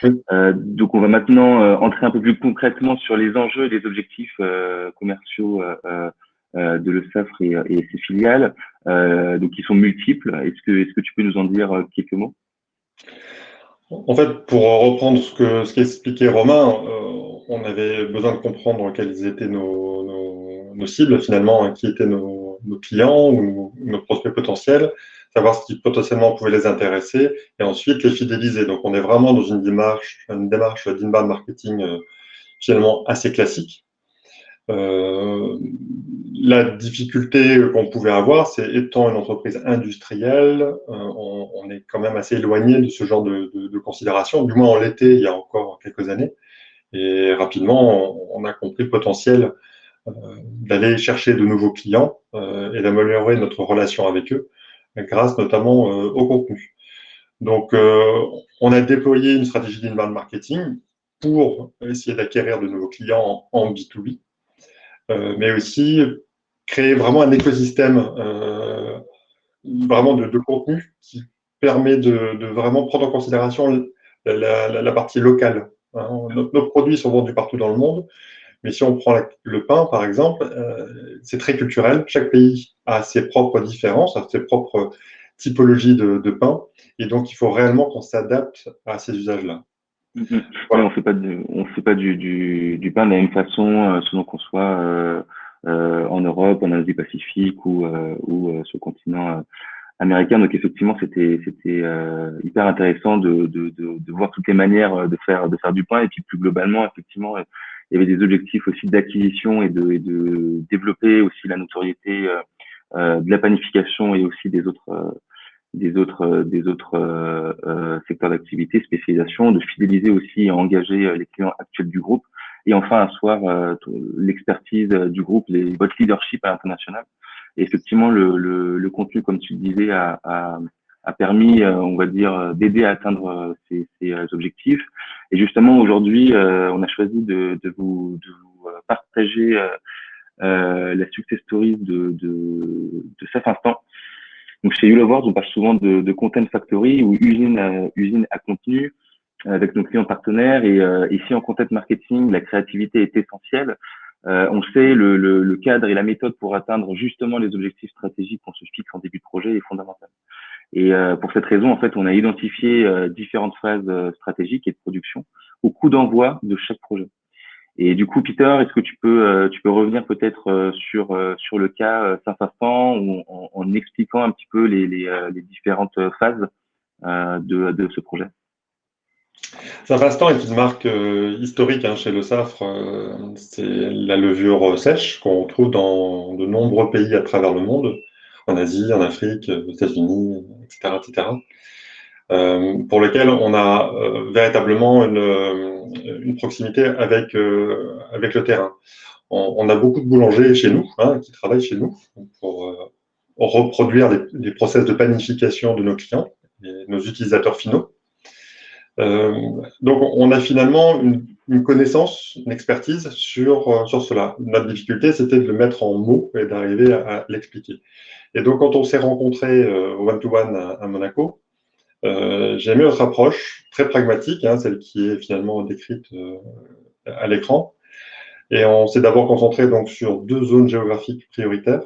Oui. Donc on va maintenant entrer un peu plus concrètement sur les enjeux et les objectifs commerciaux de Le SAF et ses filiales, donc qui sont multiples. Est-ce que tu peux nous en dire quelques mots? En fait, pour reprendre ce qu'expliquait Romain, on avait besoin de comprendre quelles étaient nos cibles finalement, hein, qui étaient nos clients ou nos prospects potentiels, savoir ce qui potentiellement pouvait les intéresser et ensuite les fidéliser. Donc, on est vraiment dans une démarche d'inbound marketing finalement assez classique. La difficulté qu'on pouvait avoir, c'est étant une entreprise industrielle, on est quand même assez éloigné de ce genre de considération. Du moins, on l'était il y a encore quelques années. Et rapidement, on a compris le potentiel d'aller chercher de nouveaux clients et d'améliorer notre relation avec eux, grâce notamment au contenu. Donc, on a déployé une stratégie d'inbound marketing pour essayer d'acquérir de nouveaux clients en B2B. Mais aussi créer vraiment un écosystème vraiment de contenu qui permet de vraiment prendre en considération la partie locale. Hein. Nos produits sont vendus partout dans le monde, mais si on prend le pain, par exemple, c'est très culturel. Chaque pays a ses propres différences, a ses propres typologies de pain, et donc il faut réellement qu'on s'adapte à ces usages-là. Voilà. On fait pas du pain de la même façon selon qu'on soit en Europe, en Asie Pacifique ou sur le continent américain. Donc effectivement, c'était hyper intéressant de voir toutes les manières de faire du pain et puis plus globalement effectivement il y avait des objectifs aussi d'acquisition et de développer aussi la notoriété de la panification et aussi des autres secteurs d'activité, spécialisation, de fidéliser aussi et engager les clients actuels du groupe, et enfin asseoir l'expertise du groupe, votre leadership à l'international. Et effectivement, le contenu, comme tu le disais, a permis, on va dire, d'aider à atteindre ces objectifs. Et justement, aujourd'hui, on a choisi de vous partager la success story de cet instant. Donc, chez YouLoveWords, on parle souvent de Content Factory ou usine à contenu avec nos clients partenaires. Et ici, en content marketing, la créativité est essentielle. On le sait, le cadre et la méthode pour atteindre justement les objectifs stratégiques qu'on se fixe en début de projet est fondamentale. Et pour cette raison, en fait, on a identifié différentes phases stratégiques et de production au coup d'envoi de chaque projet. Et du coup, Peter, est-ce que tu peux revenir peut-être sur le cas Saint-Instant en expliquant un petit peu les différentes phases de ce projet? Saint-Instant est une marque historique chez Le Saffre. C'est la levure sèche qu'on trouve dans de nombreux pays à travers le monde, en Asie, en Afrique, aux États-Unis, etc., etc. Pour lequel on a véritablement une proximité avec le terrain. On a beaucoup de boulangers chez nous, qui travaillent chez nous pour reproduire les process de panification de nos clients et nos utilisateurs finaux. Donc, on a finalement une connaissance, une expertise sur cela. Notre difficulté, c'était de le mettre en mots et d'arriver à l'expliquer. Et donc, quand on s'est rencontrés au one-to-one à Monaco, j'ai aimé notre approche très pragmatique, celle qui est finalement décrite à l'écran. Et on s'est d'abord concentré donc sur 2 zones géographiques prioritaires.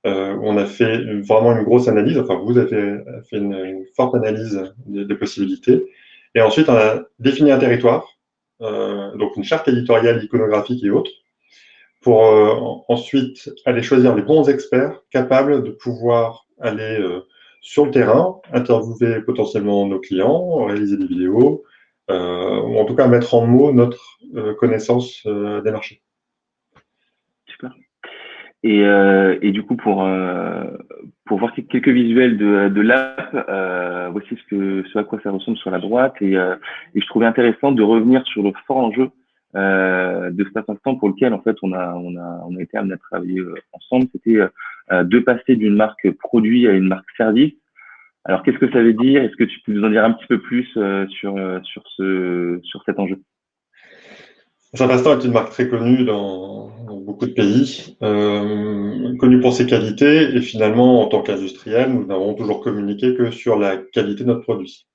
Où on a fait vraiment une grosse analyse, enfin vous avez fait une forte analyse des possibilités. Et ensuite, on a défini un territoire, donc une charte éditoriale, iconographique et autres, pour ensuite aller choisir les bons experts capables de pouvoir aller sur le terrain, interviewer potentiellement nos clients, réaliser des vidéos, ou en tout cas mettre en mots notre connaissance des marchés. Super. Et du coup, pour voir quelques visuels de l'app, voici ce à quoi ça ressemble sur la droite. Et je trouvais intéressant de revenir sur le fort enjeu de cet instant pour lequel en fait on a été amené à travailler ensemble. C'était de passer d'une marque produit à une marque service. Alors qu'est-ce que ça veut dire? Est-ce que tu peux nous en dire un petit peu plus sur cet enjeu? Saint-Instant est une marque très connue dans beaucoup de pays, connue pour ses qualités, et finalement, en tant qu'industriel, nous n'avons toujours communiqué que sur la qualité de notre produit.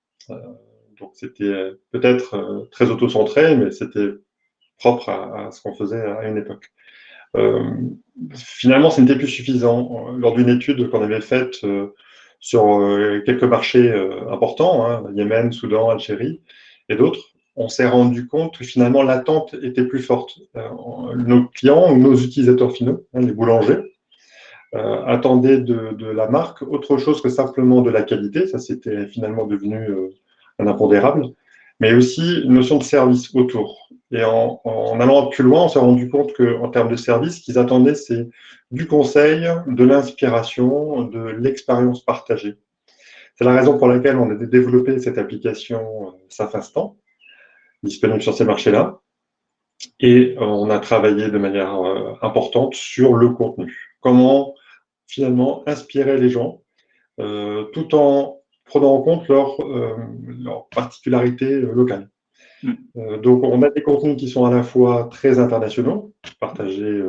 Donc c'était peut-être très auto-centré, mais c'était propre à ce qu'on faisait à une époque. Finalement, ce n'était plus suffisant. Lors d'une étude qu'on avait faite sur quelques marchés importants, Yémen, Soudan, Algérie et d'autres, on s'est rendu compte que finalement l'attente était plus forte. Nos clients ou nos utilisateurs finaux, les boulangers, attendaient de la marque autre chose que simplement de la qualité. Ça, c'était finalement devenu un impondérable, mais aussi une notion de service autour. Et en allant plus loin, on s'est rendu compte qu'en termes de service, ce qu'ils attendaient, c'est du conseil, de l'inspiration, de l'expérience partagée. C'est la raison pour laquelle on a développé cette application Saint-Instant, disponible sur ces marchés-là. Et on a travaillé de manière importante sur le contenu. Comment finalement inspirer les gens tout en prenant en compte leur particularité locale. Donc on a des contenus qui sont à la fois très internationaux, partagés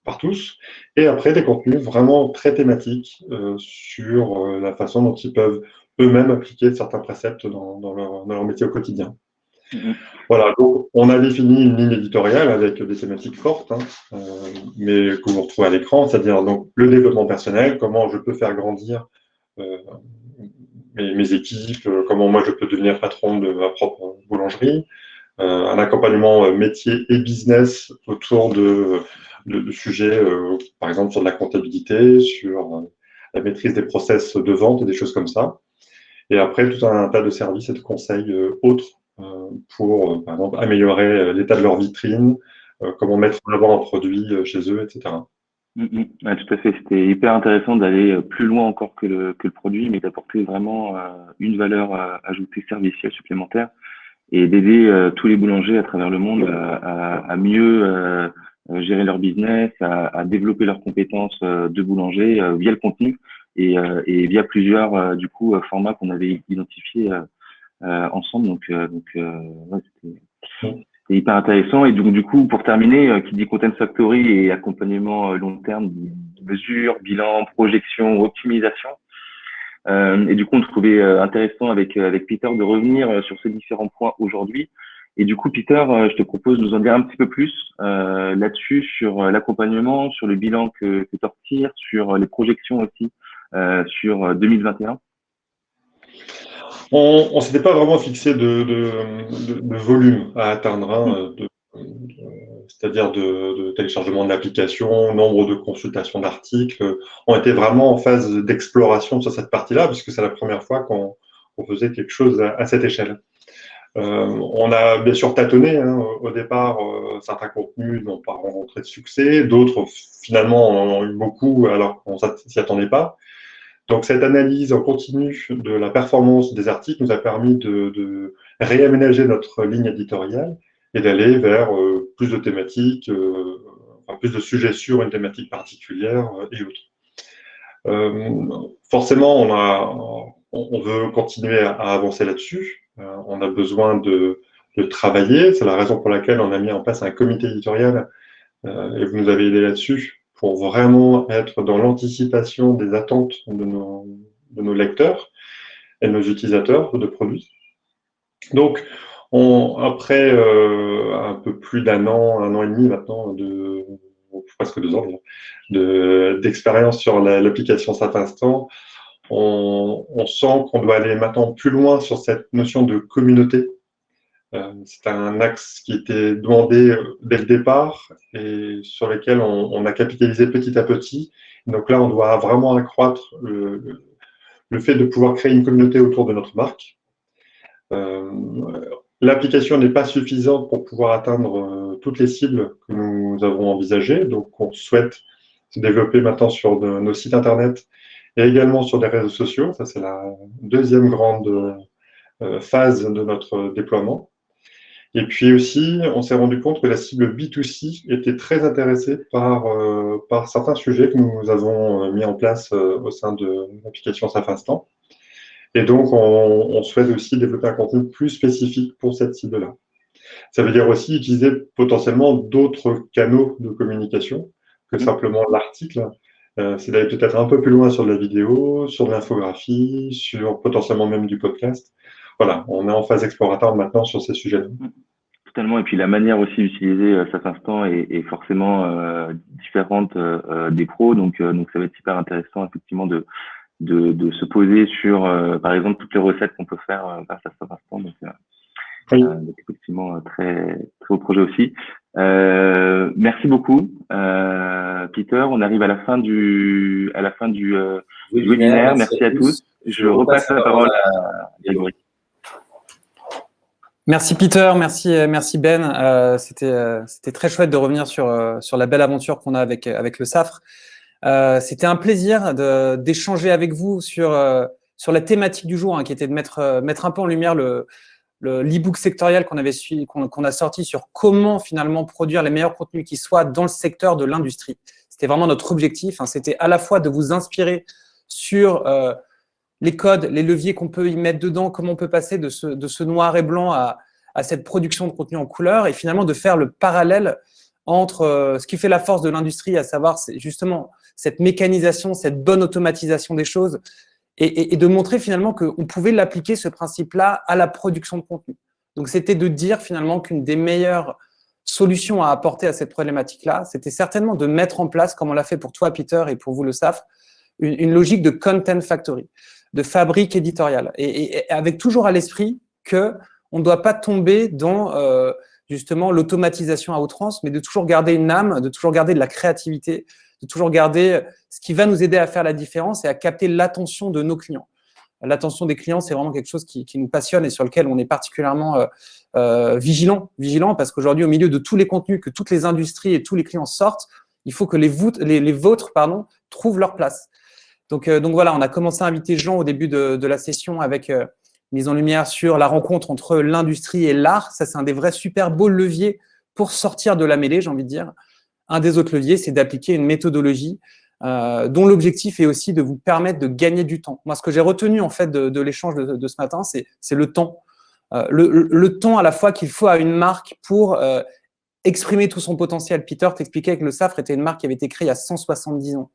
par tous, et après des contenus vraiment très thématiques sur la façon dont ils peuvent eux-mêmes appliquer certains préceptes dans leur métier au quotidien. Voilà, donc on a défini une ligne éditoriale avec des thématiques fortes, mais que vous retrouvez à l'écran, c'est-à-dire donc le développement personnel, comment je peux faire grandir mes équipes, comment moi je peux devenir patron de ma propre boulangerie, un accompagnement métier et business autour de sujets, par exemple sur de la comptabilité, sur la maîtrise des process de vente et des choses comme ça. Et après, tout un tas de services et de conseils autres pour, par exemple, améliorer l'état de leur vitrine, comment mettre en avant un produit chez eux, etc. Ouais, tout à fait. C'était hyper intéressant d'aller plus loin encore que le produit, mais d'apporter vraiment une valeur ajoutée servicielle supplémentaire et d'aider tous les boulangers à travers le monde à mieux gérer leur business, à développer leurs compétences de boulanger via le contenu et via plusieurs du coup formats qu'on avait identifiés ensemble. Donc ouais, c'est hyper intéressant. Et donc, du coup, pour terminer, qui dit Content Factory et accompagnement long terme, mesures, bilan, projection, optimisation. Et du coup, on trouvait intéressant avec Peter de revenir sur ces différents points aujourd'hui. Et du coup, Peter, je te propose de nous en dire un petit peu plus là-dessus, sur l'accompagnement, sur le bilan que tu retires, sur les projections aussi sur 2021. On ne s'était pas vraiment fixé de volume à atteindre, hein, c'est-à-dire de téléchargement de l'application, nombre de consultations d'articles. On était vraiment en phase d'exploration sur cette partie-là, puisque c'est la première fois qu'on faisait quelque chose à cette échelle. On a bien sûr tâtonné, hein, au départ, certains contenus n'ont pas rencontré de succès, d'autres finalement en ont eu beaucoup alors qu'on ne s'y attendait pas. Donc, cette analyse en continu de la performance des articles nous a permis de réaménager notre ligne éditoriale et d'aller vers plus de thématiques, enfin, plus de sujets sur une thématique particulière et autres. Forcément, on veut continuer à avancer là-dessus. On a besoin de travailler. C'est la raison pour laquelle on a mis en place un comité éditorial et vous nous avez aidé là-dessus, pour vraiment être dans l'anticipation des attentes de nos lecteurs et de nos utilisateurs de produits. Donc, après un peu plus d'un an et demi maintenant, presque 2 ans d'expérience sur l'application Satinstant, on sent qu'on doit aller maintenant plus loin sur cette notion de communauté. C'est un axe qui était demandé dès le départ et sur lequel on a capitalisé petit à petit. Donc là, on doit vraiment accroître le fait de pouvoir créer une communauté autour de notre marque. L'application n'est pas suffisante pour pouvoir atteindre toutes les cibles que nous avons envisagées. Donc, on souhaite se développer maintenant sur nos sites Internet et également sur des réseaux sociaux. Ça, c'est la deuxième grande phase de notre déploiement. Et puis aussi, on s'est rendu compte que la cible B2C était très intéressée par certains sujets que nous avons mis en place au sein de l'application Satinstant. Et donc, on souhaite aussi développer un contenu plus spécifique pour cette cible-là. Ça veut dire aussi utiliser potentiellement d'autres canaux de communication que simplement l'article. C'est d'aller peut-être un peu plus loin sur de la vidéo, sur de l'infographie, sur potentiellement même du podcast. Voilà, on est en phase exploratoire maintenant sur ces sujets-là. Totalement. Et puis la manière aussi d'utiliser Satinstant est forcément différente des pros. Donc ça va être hyper intéressant effectivement de se poser sur par exemple toutes les recettes qu'on peut faire grâce à Satinstant. Donc effectivement très très haut projet aussi. Merci beaucoup Peter. On arrive à la fin du webinaire. Merci à tous. Je repasse la parole à Grégory. Merci Peter, merci Ben. C'était très chouette de revenir sur la belle aventure qu'on a avec le SAFRE. C'était un plaisir d'échanger avec vous sur la thématique du jour, hein, qui était de mettre un peu en lumière l'e-book sectoriel qu'on a sorti sur comment finalement produire les meilleurs contenus qui soient dans le secteur de l'industrie. C'était vraiment notre objectif, hein. C'était à la fois de vous inspirer sur les codes, les leviers qu'on peut y mettre dedans, comment on peut passer de ce noir et blanc à cette production de contenu en couleur, et finalement de faire le parallèle entre ce qui fait la force de l'industrie, à savoir justement cette mécanisation, cette bonne automatisation des choses, et de montrer finalement qu'on pouvait l'appliquer, ce principe-là, à la production de contenu. Donc, c'était de dire finalement qu'une des meilleures solutions à apporter à cette problématique-là, c'était certainement de mettre en place, comme on l'a fait pour toi, Peter, et pour vous, le SAFRE, une logique de content factory, de fabrique éditoriale, et avec toujours à l'esprit qu'on ne doit pas tomber dans justement l'automatisation à outrance, mais de toujours garder une âme, de toujours garder de la créativité, de toujours garder ce qui va nous aider à faire la différence et à capter l'attention de nos clients. l'attention des clients, c'est vraiment quelque chose qui nous passionne et sur lequel on est particulièrement vigilant parce qu'aujourd'hui, au milieu de tous les contenus que toutes les industries et tous les clients sortent, il faut que les vôtres trouvent leur place. Donc voilà, on a commencé à inviter Jean au début de la session avec mise en lumière sur la rencontre entre l'industrie et l'art. Ça, c'est un des vrais super beaux leviers pour sortir de la mêlée, j'ai envie de dire. Un des autres leviers, c'est d'appliquer une méthodologie dont l'objectif est aussi de vous permettre de gagner du temps. Moi, ce que j'ai retenu en fait de l'échange de ce matin, c'est le temps. Le temps à la fois qu'il faut à une marque pour exprimer tout son potentiel. Peter t'expliquait que le Safre était une marque qui avait été créée il y a 170 ans.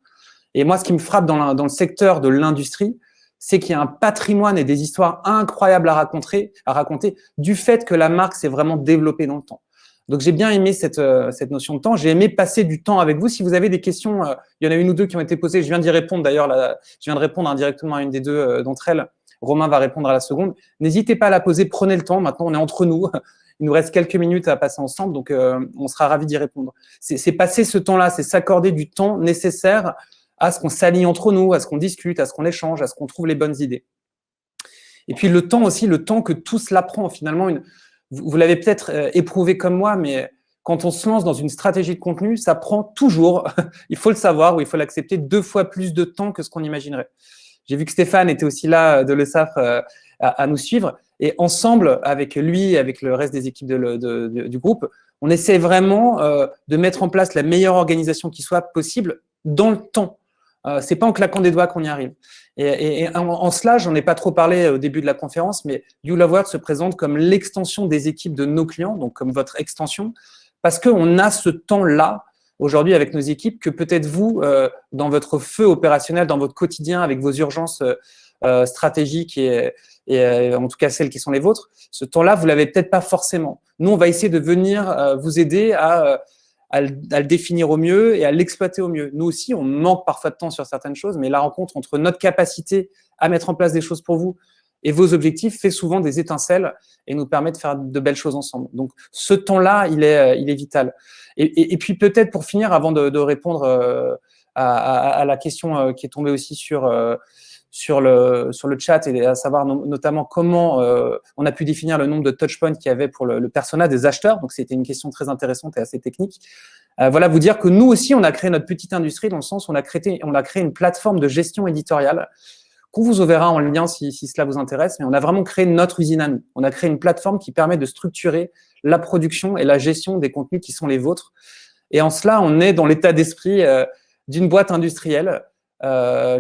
Et moi, ce qui me frappe dans le secteur de l'industrie, c'est qu'il y a un patrimoine et des histoires incroyables à raconter du fait que la marque s'est vraiment développée dans le temps. Donc, j'ai bien aimé cette notion de temps. J'ai aimé passer du temps avec vous. Si vous avez des questions, il y en a une ou deux qui ont été posées. Je viens d'y répondre d'ailleurs. Je viens de répondre indirectement à une des deux d'entre elles. Romain va répondre à la seconde. N'hésitez pas à la poser. Prenez le temps. Maintenant, on est entre nous. Il nous reste quelques minutes à passer ensemble. Donc, on sera ravis d'y répondre. C'est passer ce temps-là. C'est s'accorder du temps nécessaire à ce qu'on s'aligne entre nous, à ce qu'on discute, à ce qu'on échange, à ce qu'on trouve les bonnes idées. Et puis le temps aussi, le temps que tout cela prend. Finalement, vous l'avez peut-être éprouvé comme moi, mais quand on se lance dans une stratégie de contenu, ça prend toujours, il faut le savoir ou il faut l'accepter, 2 fois plus de temps que ce qu'on imaginerait. J'ai vu que Stéphane était aussi là de Le Safre à nous suivre. Et ensemble, avec lui, avec le reste des équipes du groupe, on essaie vraiment de mettre en place la meilleure organisation qui soit possible dans le temps. C'est pas en claquant des doigts qu'on y arrive. Et en cela, j'en ai pas trop parlé au début de la conférence, mais You Love World se présente comme l'extension des équipes de nos clients, donc comme votre extension, parce qu'on a ce temps-là aujourd'hui avec nos équipes que peut-être vous, dans votre feu opérationnel, dans votre quotidien, avec vos urgences stratégiques et en tout cas celles qui sont les vôtres, ce temps-là, vous l'avez peut-être pas forcément. Nous, on va essayer de venir vous aider à le définir au mieux et à l'exploiter au mieux. Nous aussi, on manque parfois de temps sur certaines choses, mais la rencontre entre notre capacité à mettre en place des choses pour vous et vos objectifs fait souvent des étincelles et nous permet de faire de belles choses ensemble. Donc, ce temps-là, il est vital. Et puis, peut-être pour finir, avant de répondre à la question qui est tombée aussi sur le chat, et à savoir notamment comment on a pu définir le nombre de touchpoints qu'il y avait pour le persona des acheteurs. Donc, c'était une question très intéressante et assez technique. Voilà, vous dire que nous aussi, on a créé notre petite industrie dans le sens où on a créé une plateforme de gestion éditoriale qu'on vous enverra en lien si cela vous intéresse. Mais on a vraiment créé notre usine à nous. On a créé une plateforme qui permet de structurer la production et la gestion des contenus qui sont les vôtres. Et en cela, on est dans l'état d'esprit d'une boîte industrielle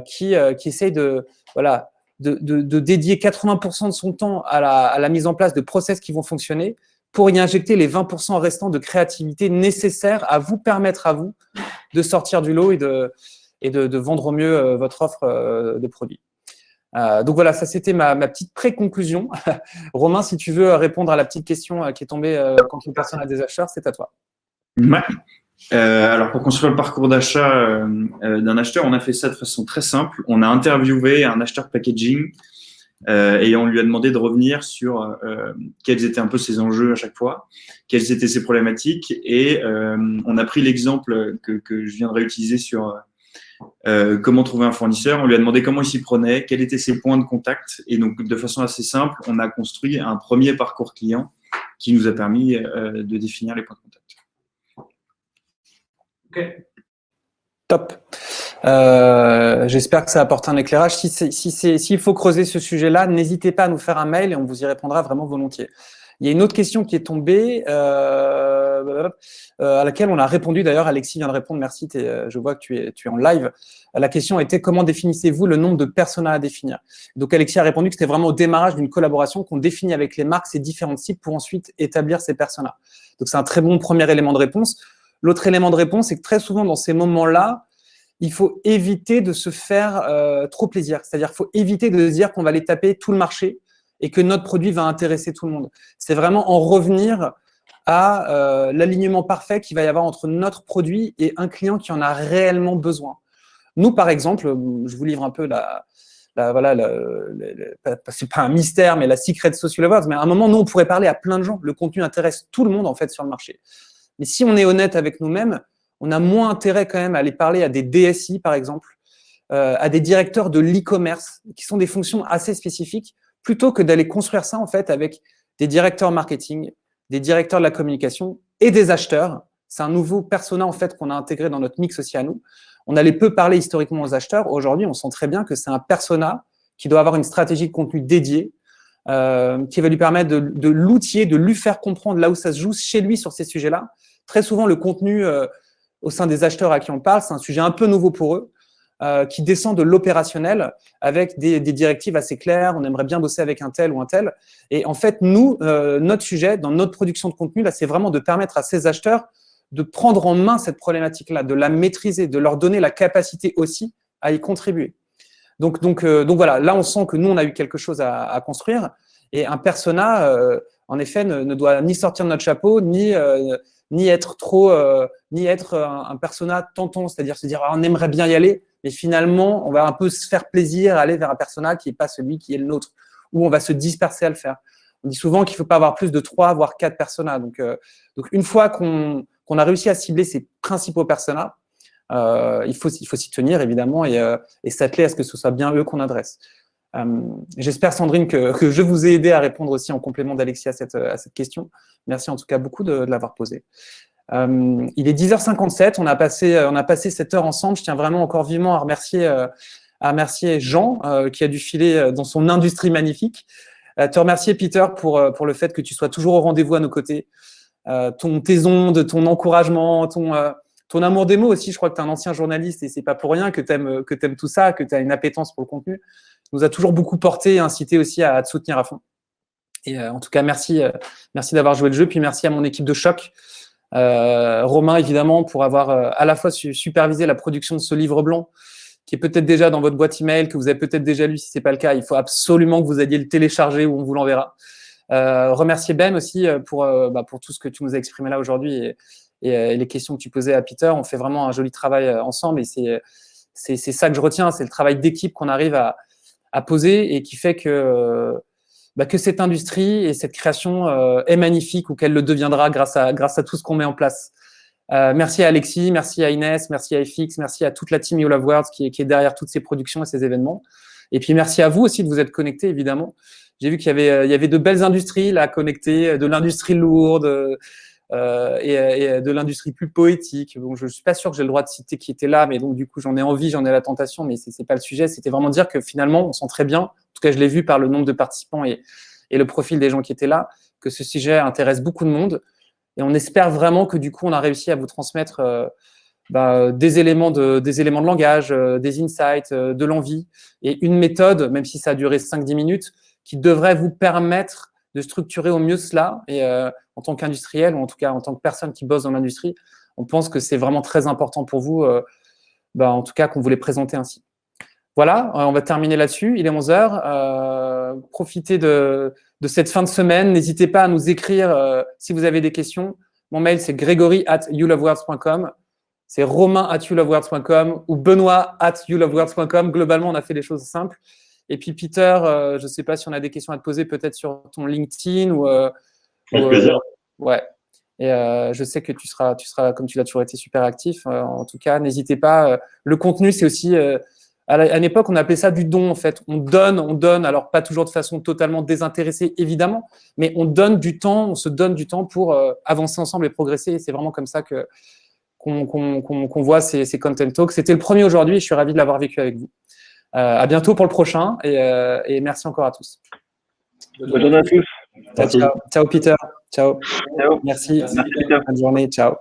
qui essaye de dédier 80% de son temps à la mise en place de process qui vont fonctionner pour y injecter les 20% restants de créativité nécessaires à vous permettre à vous de sortir du lot et de vendre au mieux votre offre de produits. Donc voilà, ça c'était ma petite pré-conclusion. Romain, si tu veux répondre à la petite question qui est tombée quand une personne a des acheteurs, c'est à toi. Ouais. Alors, pour construire le parcours d'achat d'un acheteur, on a fait ça de façon très simple. On a interviewé un acheteur packaging et on lui a demandé de revenir sur quels étaient un peu ses enjeux à chaque fois, quelles étaient ses problématiques. Et on a pris l'exemple que je viendrai utiliser sur comment trouver un fournisseur. On lui a demandé comment il s'y prenait, quels étaient ses points de contact. Et donc, de façon assez simple, on a construit un premier parcours client qui nous a permis de définir les points de contact. Okay. Top. J'espère que ça apporte un éclairage. S'il faut creuser ce sujet-là, n'hésitez pas à nous faire un mail et on vous y répondra vraiment volontiers. Il y a une autre question qui est tombée, à laquelle on a répondu. D'ailleurs, Alexis vient de répondre. Merci. Je vois que tu es en live. La question était: comment définissez-vous le nombre de personas à définir? Donc, Alexis a répondu que c'était vraiment au démarrage d'une collaboration qu'on définit avec les marques ces différents cibles pour ensuite établir ces personas. Donc, c'est un très bon premier élément de réponse. L'autre élément de réponse, c'est que très souvent, dans ces moments-là, il faut éviter de se faire trop plaisir. C'est-à-dire qu'il faut éviter de se dire qu'on va aller taper tout le marché et que notre produit va intéresser tout le monde. C'est vraiment en revenir à l'alignement parfait qu'il va y avoir entre notre produit et un client qui en a réellement besoin. Nous, par exemple, je vous livre un peu c'est pas un mystère, mais la secret sauce You Love World, mais à un moment, nous, on pourrait parler à plein de gens. Le contenu intéresse tout le monde, en fait, sur le marché. Mais si on est honnête avec nous-mêmes, on a moins intérêt quand même à aller parler à des DSI, par exemple, à des directeurs de l'e-commerce, qui sont des fonctions assez spécifiques, plutôt que d'aller construire ça en fait avec des directeurs marketing, des directeurs de la communication et des acheteurs. C'est un nouveau persona en fait qu'on a intégré dans notre mix aussi à nous. On allait peu parler historiquement aux acheteurs. Aujourd'hui, on sent très bien que c'est un persona qui doit avoir une stratégie de contenu dédiée, qui va lui permettre de l'outiller, de lui faire comprendre là où ça se joue chez lui sur ces sujets-là. Très souvent, le contenu au sein des acheteurs à qui on parle, c'est un sujet un peu nouveau pour eux, qui descend de l'opérationnel avec des directives assez claires. On aimerait bien bosser avec un tel ou un tel. Et en fait, nous, notre sujet, dans notre production de contenu, là, c'est vraiment de permettre à ces acheteurs de prendre en main cette problématique-là, de la maîtriser, de leur donner la capacité aussi à y contribuer. Donc voilà, là, on sent que nous, on a eu quelque chose à construire. Et un persona, en effet, ne doit ni sortir de notre chapeau, ni être un persona tentant, c'est-à-dire se dire on aimerait bien y aller, mais finalement, on va un peu se faire plaisir à aller vers un persona qui n'est pas celui qui est le nôtre, ou on va se disperser à le faire. On dit souvent qu'il ne faut pas avoir plus de 3, voire 4 personas. Donc une fois qu'on a réussi à cibler ces principaux personas, il faut s'y tenir, évidemment, et s'atteler à ce que ce soit bien eux qu'on adresse. J'espère, Sandrine, que je vous ai aidé à répondre aussi en complément d'Alexis à cette question. Merci en tout cas beaucoup de l'avoir posée. Il est 10h57, on a passé cette heure ensemble. Je tiens vraiment encore vivement à remercier Jean qui a dû filer dans son industrie magnifique. Te remercier, Peter, pour le fait que tu sois toujours au rendez-vous à nos côtés. Tes ondes, ton encouragement, ton amour des mots aussi. Je crois que tu es un ancien journaliste et c'est pas pour rien que tu aimes tout ça, que tu as une appétence pour le contenu. Nous a toujours beaucoup porté et incité aussi à te soutenir à fond. Et en tout cas, merci d'avoir joué le jeu. Puis merci à mon équipe de choc. Romain, évidemment, pour avoir à la fois supervisé la production de ce livre blanc, qui est peut-être déjà dans votre boîte email, que vous avez peut-être déjà lu. Si ce n'est pas le cas, il faut absolument que vous alliez le télécharger ou on vous l'enverra. Remercier Ben aussi pour tout ce que tu nous as exprimé là aujourd'hui et les questions que tu posais à Peter. On fait vraiment un joli travail ensemble et c'est ça que je retiens, c'est le travail d'équipe qu'on arrive à poser et qui fait que cette industrie et cette création est magnifique ou qu'elle le deviendra grâce à tout ce qu'on met en place. Merci à Alexis, merci à Inès, merci à FX, merci à toute la team You Love Words qui est derrière toutes ces productions et ces événements. Et puis merci à vous aussi de vous être connectés, évidemment. J'ai vu qu'il y avait de belles industries là connectées, de l'industrie lourde et de l'industrie plus poétique. Bon, je suis pas sûr que j'ai le droit de citer qui était là, mais donc du coup j'en ai envie, j'en ai la tentation, mais c'est pas le sujet. C'était vraiment dire que finalement on sent très bien, en tout cas je l'ai vu par le nombre de participants et le profil des gens qui étaient là, que ce sujet intéresse beaucoup de monde. Et on espère vraiment que du coup on a réussi à vous transmettre des éléments de langage, des insights, de l'envie et une méthode, même si ça a duré 5-10 minutes, qui devrait vous permettre de structurer au mieux cela. Et en tant qu'industriel, ou en tout cas en tant que personne qui bosse dans l'industrie, on pense que c'est vraiment très important pour vous, en tout cas qu'on vous les présente ainsi. Voilà, on va terminer là-dessus. Il est 11h. Profitez de cette fin de semaine. N'hésitez pas à nous écrire si vous avez des questions. Mon mail, c'est gregory@youlovewords.com. C'est romain@youlovewords.com ou benoît@youlovewords.com. Globalement, on a fait les choses simples. Et puis, Peter, je ne sais pas si on a des questions à te poser peut-être sur ton LinkedIn ou… Avec plaisir. Ouais. Et je sais que tu seras, comme tu l'as toujours été, super actif. En tout cas, n'hésitez pas. Le contenu, c'est aussi… à une époque, on appelait ça du don, en fait. On donne, alors pas toujours de façon totalement désintéressée, évidemment, mais on donne du temps, on se donne du temps pour avancer ensemble et progresser. Et c'est vraiment comme ça qu'on voit ces Content Talks. C'était le premier aujourd'hui et je suis ravi de l'avoir vécu avec vous. À bientôt pour le prochain et merci encore à tous. Bonne journée à tous. Ciao, Peter. Ciao. Ciao. Merci. Merci, Peter. Bonne journée. Ciao.